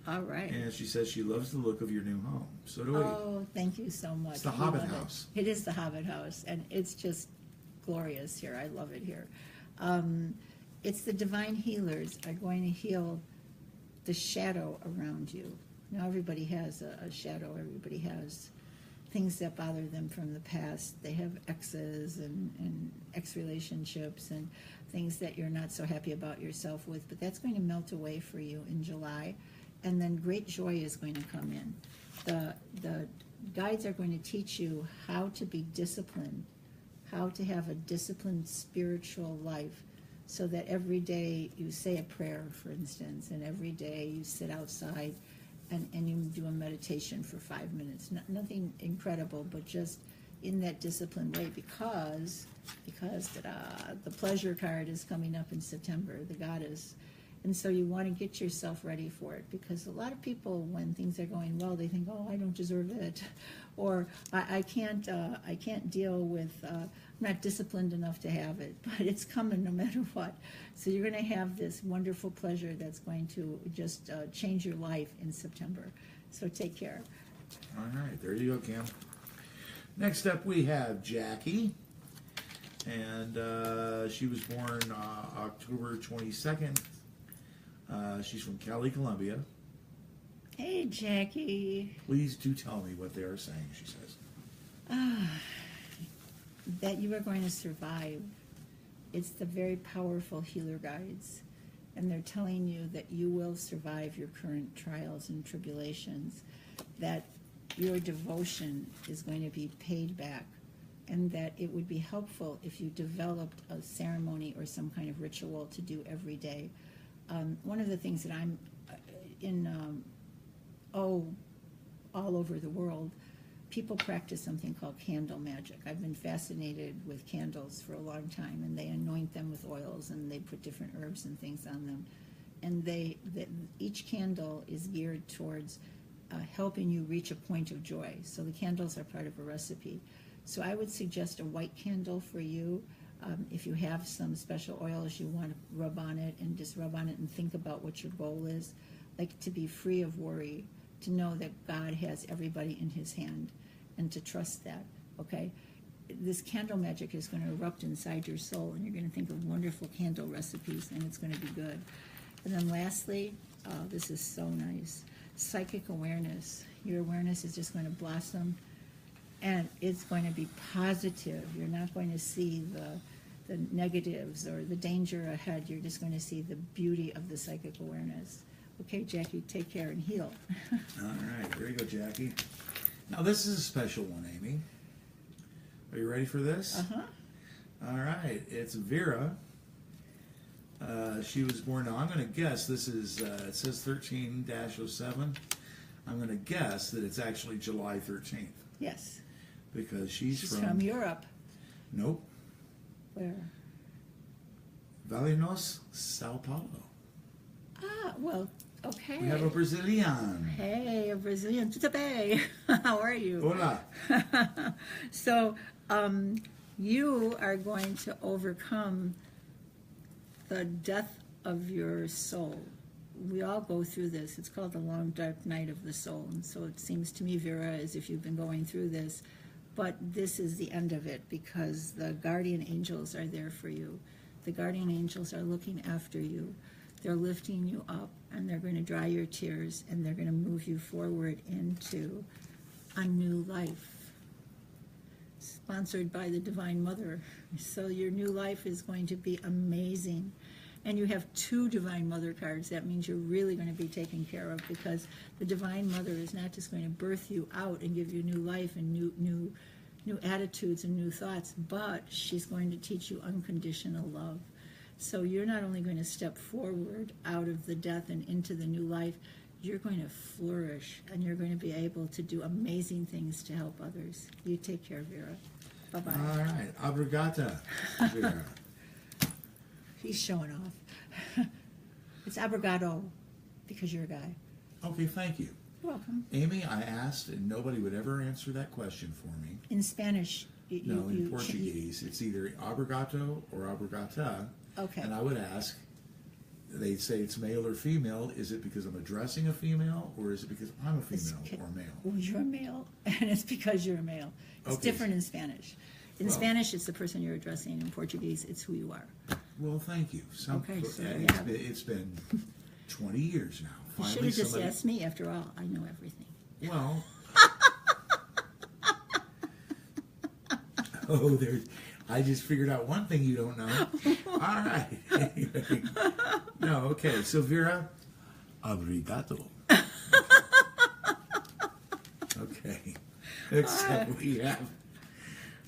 All right. and she says she loves the look of your new home. So do we. Oh, thank you so much. It's the We Hobbit love it. house. It is the Hobbit house, and it's just glorious here. I love it here. It's the divine healers are going to heal the shadow around you. Now, everybody has a shadow. Everybody has things that bother them from the past. They have exes and ex-relationships and things that you're not so happy about yourself with, but that's going to melt away for you in July, and then great joy is going to come in. The guides are going to teach you how to be disciplined, how to have a disciplined spiritual life, so that every day you say a prayer, for instance, and every day you sit outside and you do a meditation for 5 minutes. Nothing incredible, but just in that disciplined way, because the pleasure card is coming up in September, the goddess. And so you want to get yourself ready for it, because a lot of people, when things are going well, they think, oh, I don't deserve it, or I can't deal with, I'm not disciplined enough to have it, but it's coming no matter what. So you're going to have this wonderful pleasure that's going to just change your life in September. So take care. All right, there you go, Kim. Next up, we have Jackie, and she was born October 22nd. She's from Cali, Colombia. Hey, Jackie. Please do tell me what they are saying, she says. That you are going to survive. It's the very powerful healer guides, and they're telling you that you will survive your current trials and tribulations, that your devotion is going to be paid back, and that it would be helpful if you developed a ceremony or some kind of ritual to do every day. One of the things that I'm all over the world, people practice something called candle magic. I've been fascinated with candles for a long time, and they anoint them with oils, and they put different herbs and things on them. And each candle is geared towards helping you reach a point of joy. So the candles are part of a recipe. So I would suggest a white candle for you. If you have some special oils you want to rub on it, and just rub on it and think about what your goal is, like to be free of worry, to know that God has everybody in his hand, and to trust that, okay? This candle magic is going to erupt inside your soul, and you're going to think of wonderful candle recipes, and it's going to be good. And then lastly, this is so nice, psychic awareness. Your awareness is just going to blossom, and it's going to be positive. You're not going to see the negatives or the danger ahead. You're just going to see the beauty of the psychic awareness. Okay, Jackie, take care and heal. All right, there you go, Jackie. Now, this is a special one, Amy. Are you ready for this? Uh-huh. All right, it's Vera. She was born, now I'm going to guess this is, it says 13-07. I'm going to guess that it's actually July 13th. Yes. Because she's from Europe. Nope. Where? Valinhos, Sao Paulo. Ah, well, okay. We have a Brazilian. Hey, a Brazilian. Tudo bem? How are you? Hola. So, you are going to overcome the death of your soul. We all go through this. It's called the long dark night of the soul. And so it seems to me, Vera, as if you've been going through this, but this is the end of it, because the guardian angels are there for you. The guardian angels are looking after you. They're lifting you up, and they're going to dry your tears, and they're going to move you forward into a new life. Sponsored by the Divine Mother. So your new life is going to be amazing. And you have 2 Divine Mother cards. That means you're really going to be taken care of, because the Divine Mother is not just going to birth you out and give you new life and new attitudes and new thoughts, but she's going to teach you unconditional love. So you're not only going to step forward out of the death and into the new life, you're going to flourish and you're going to be able to do amazing things to help others. You take care, Vera. Bye-bye. All right. Obrigata, Vera. He's showing off. It's obrigado because you're a guy. Okay, thank you. You're welcome. Amy, I asked, and nobody would ever answer that question for me. In Spanish, No, in Portuguese, it's either obrigado or obrigata. Okay. And I would ask, they'd say it's male or female. Is it because I'm addressing a female, or is it because I'm a female or male? Well, you're a male, and it's because you're a male. It's Okay. different in Spanish. In Well- Spanish, it's the person you're addressing. In Portuguese, it's who you are. Well, thank you. Okay, so there you it's, have it. it's been 20 years now. You should have just asked me. After all, I know everything. Well. Oh, there's. I just figured out one thing you don't know. All right. Anyway. No, okay. So Vera, obrigado. Okay. Except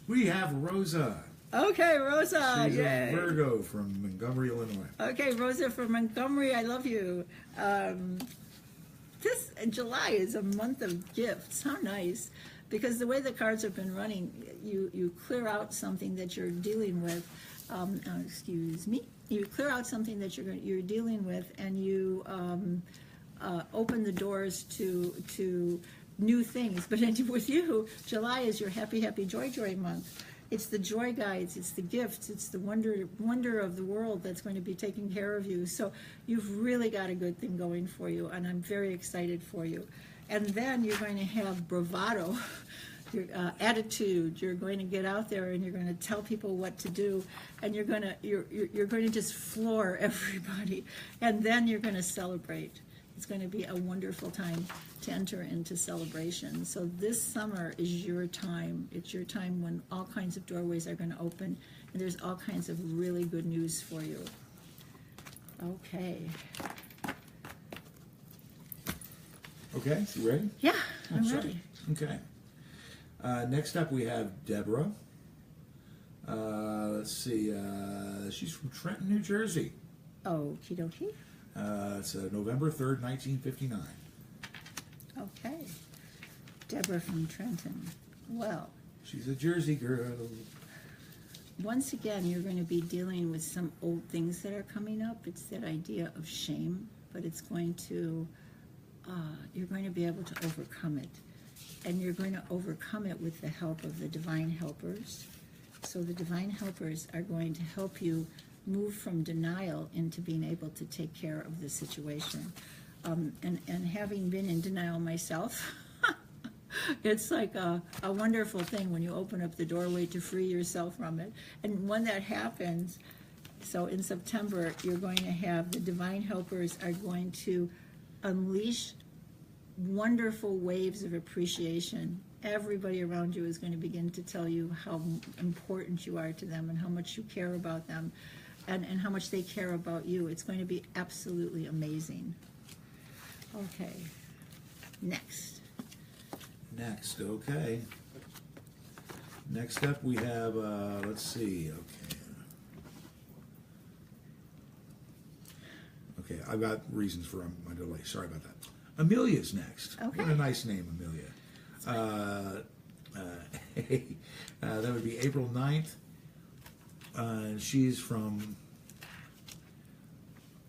we have Rosa. Okay, Rosa. She's Yay. a Virgo from Montgomery, Illinois. Okay, Rosa from Montgomery, I love you. This July is a month of gifts. How nice. Because the way the cards have been running, you clear out something that you're dealing with. Excuse me. You clear out something that you're dealing with, and you open the doors to new things. But with you, July is your happy, happy, joy, joy month. It's the joy guides, it's the gifts, it's the wonder of the world that's going to be taking care of you. So you've really got a good thing going for you, and I'm very excited for you. And then you're going to have bravado, your attitude. You're going to get out there and you're going to tell people what to do, and you're going to just floor everybody. And then you're going to celebrate. It's going to be a wonderful time to enter into celebration. So this summer is your time. It's your time when all kinds of doorways are going to open, and there's all kinds of really good news for you. Okay. Okay, you ready? Yeah, Oh, I'm sorry. ready. Okay. Next up, we have Deborah. Let's see. She's from Trenton, New Jersey. Okie dokie. It's November 3rd, 1959. Okay. Deborah from Trenton. Well, She's a Jersey girl. once again, you're going to be dealing with some old things that are coming up. It's that idea of shame, but it's going to, you're going to be able to overcome it. And you're going to overcome it with the help of the divine helpers. So the divine helpers are going to help you move from denial into being able to take care of the situation. And having been in denial myself, it's like a wonderful thing when you open up the doorway to free yourself from it. And when that happens, so in September, you're going to have the divine helpers are going to unleash wonderful waves of appreciation. Everybody around you is going to begin to tell you how important you are to them and how much you care about them and how much they care about you. It's going to be absolutely amazing. Okay, next. Next, okay. Next up, we have, let's see, okay. Okay, I've got reasons for my delay. Sorry about that. Amelia's next. Okay. What a nice name, Amelia. That would be April 9th. She's from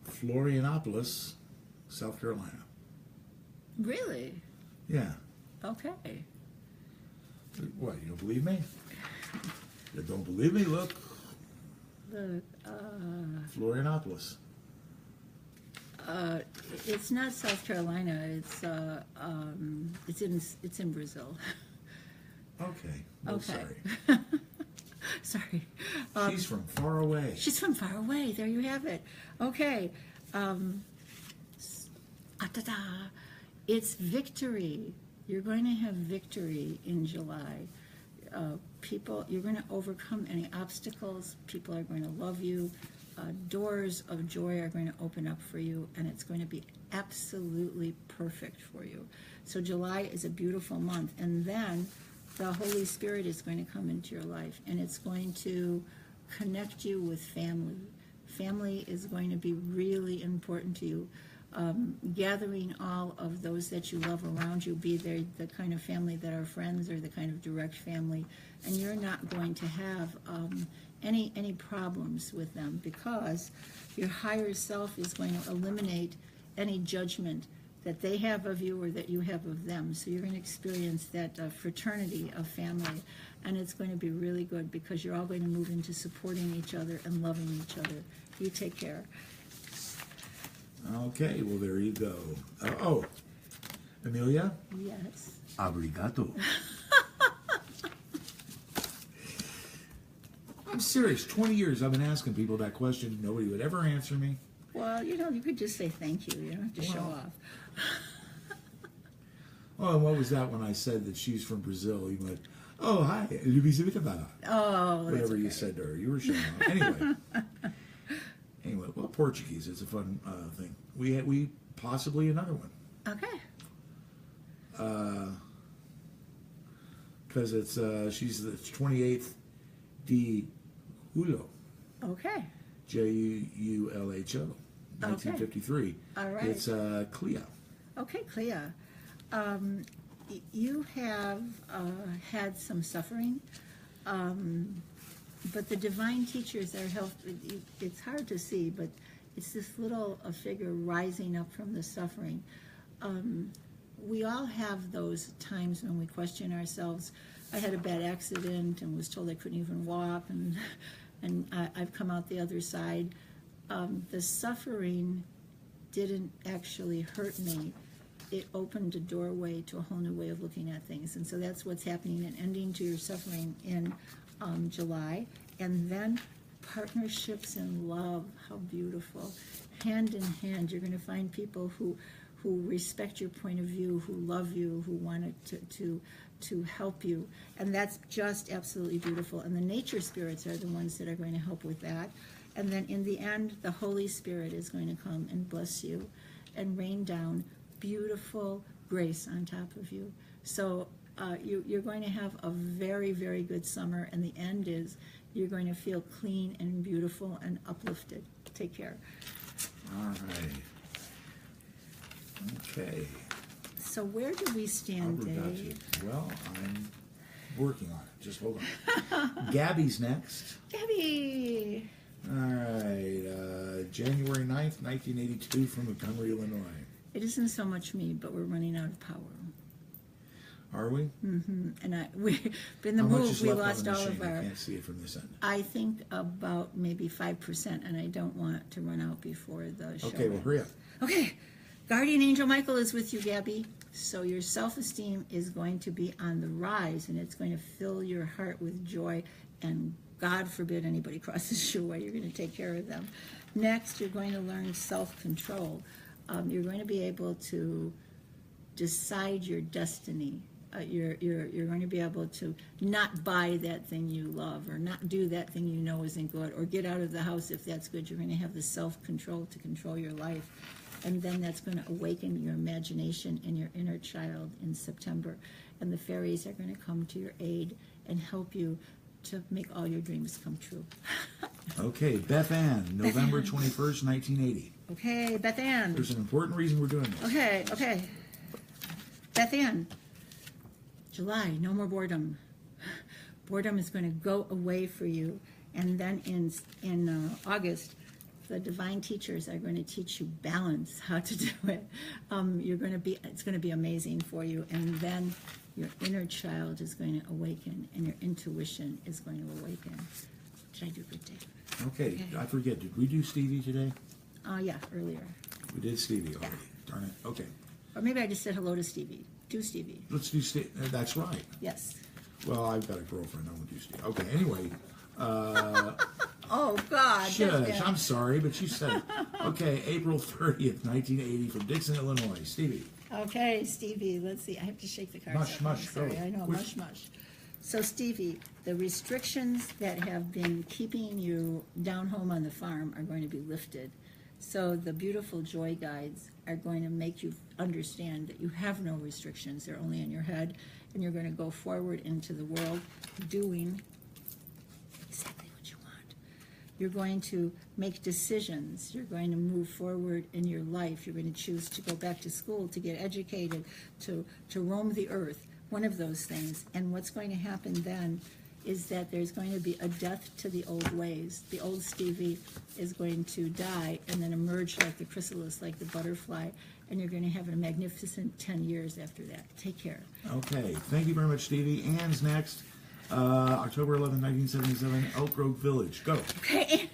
Florianopolis, South Carolina. Really? Yeah. Okay. What, you don't believe me? You don't believe me? Look, The, Florianopolis. it's not South Carolina. It's in Brazil. Okay. Oh, Okay. sorry. Sorry. She's from far away. She's from far away. There you have it. Okay. Ta-da. It's victory. You're going to have victory in July. You're going to overcome any obstacles. People are going to love you. Doors of joy are going to open up for you, and it's going to be absolutely perfect for you. So July is a beautiful month. And then the Holy Spirit is going to come into your life, and it's going to connect you with family. Family is going to be really important to you. gathering all of those that you love around you, be they the kind of family that are friends or the kind of direct family, and you're not going to have any problems with them, because your higher self is going to eliminate any judgment that they have of you or that you have of them. So you're going to experience that fraternity of family, and it's going to be really good, because you're all going to move into supporting each other and loving each other. You take care. Okay, well, there you go. Oh, Amelia? Yes. Obrigado. I'm serious. 20 years I've been asking people that question. Nobody would ever answer me. Well, you could just say thank you. You don't have to show Well, off. Oh, and what was that when I said that she's from Brazil? You went, oh, hi. Oh, Whatever that's okay. you said to her. You were showing off. Anyway, well, Portuguese. It's a fun thing. We possibly another one. Okay. Because she's the 28th de Julio. Okay. Julho, 1953. All right. It's Clea. Okay, Clea. You have had some suffering, but the divine teachers are helping. It's hard to see, but it's this little figure rising up from the suffering. We all have those times when we question ourselves. I had a bad accident and was told I couldn't even walk, and I've come out the other side. The suffering didn't actually hurt me. It opened a doorway to a whole new way of looking at things. And so that's what's happening, and ending to your suffering in July. And then partnerships in love, how beautiful. Hand in hand, you're going to find people who respect your point of view, who love you, who want to help you. And that's just absolutely beautiful. And the nature spirits are the ones that are going to help with that. And then in the end, the Holy Spirit is going to come and bless you and rain down beautiful grace on top of you. So you're going to have a very, very good summer. And the end is you're going to feel clean and beautiful and uplifted. Take care. All right. Okay. So where do we stand, Dave? Well, I'm working on it. Just hold on. Gabby's next. Gabby! All right. January 9th, 1982 from Montgomery, Illinois. It isn't so much me, but we're running out of power. Are we? And in the How much move, is we left on lost the all machine? of our. I can't see it from this end. I think about maybe 5%, and I don't want to run out before the show. Okay, well, ends. hurry up. Okay, Guardian Angel Michael is with you, Gabby. So your self-esteem is going to be on the rise, and it's going to fill your heart with joy, and God forbid anybody crosses your way. You're going to take care of them. Next, you're going to learn self-control. You're going to be able to decide your destiny. You're going to be able to not buy that thing you love, or not do that thing you know isn't good, or get out of the house if that's good. You're going to have the self-control to control your life. And then that's going to awaken your imagination and your inner child in September. And the fairies are going to come to your aid and help you to make all your dreams come true. Okay, Beth Ann, November 21st, 1980. Okay, Beth Ann. There's an important reason we're doing this. Okay. Beth Ann. July, no more boredom. Boredom is going to go away for you. And then in August, the divine teachers are going to teach you balance, how to do it. It's going to be amazing for you. And then your inner child is going to awaken, and your intuition is going to awaken. Did I do good, Dave? Okay, I forget. Did we do Stevie today? Yeah, earlier. We did Stevie already. Darn it. Okay. Or maybe I just said hello to Stevie. Do Stevie. Let's do Stevie. That's right. Yes. Well, I've got a girlfriend. I won't do Stevie. Okay, anyway. Oh, God. Shush, I'm sorry, but you said it. Okay, April 30th, 1980 from Dixon, Illinois. Stevie. Okay, Stevie, let's see. I have to shake the cards. Mush, up. mush, I'm sorry. go. I know, Quick. mush. So, Stevie, the restrictions that have been keeping you down home on the farm are going to be lifted. So the beautiful joy guides are going to make you understand that you have no restrictions. They're only in your head, and you're going to go forward into the world doing exactly what you want. You're going to make decisions. You're going to move forward in your life. You're going to choose to go back to school, to get educated, to roam the earth, one of those things. And what's going to happen then is that there's going to be a death to the old ways. The old Stevie is going to die and then emerge like the chrysalis, like the butterfly, and you're going to have a magnificent 10 years after that. Take care. Okay, thank you very much, Stevie. Ann's next. October 11, 1977, Elk Grove Village. Go. Okay.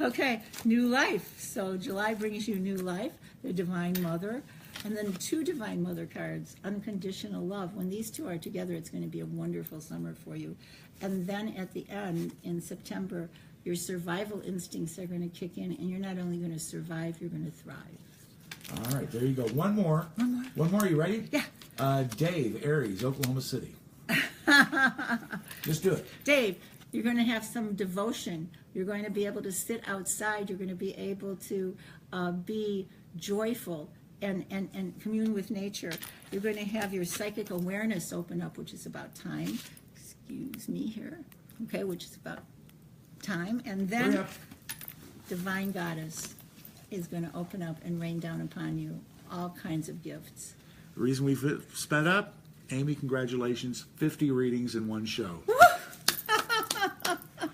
Okay, new life. So July brings you new life, the Divine Mother, and then 2 Divine Mother cards, unconditional love. When these 2 are together, it's going to be a wonderful summer for you. And then at the end, in September, your survival instincts are going to kick in, and you're not only going to survive, you're going to thrive. All right, there you go. One more. One more. You ready? Yeah. Dave, Aries, Oklahoma City. Just do it. Dave, you're going to have some devotion. You're going to be able to sit outside. You're going to be able to be joyful and commune with nature. You're going to have your psychic awareness open up, which is about time. Excuse me here. Okay, which is about time. And Hurry then up. Divine Goddess is going to open up and rain down upon you all kinds of gifts. The reason we've sped up, Amy, congratulations, 50 readings in one show.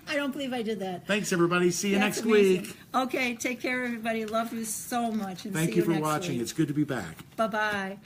I don't believe I did that. Thanks, everybody. See you That's next amazing. week. Okay, take care, everybody. Love you so much. And Thank see you for next watching. week. It's good to be back. Bye-bye.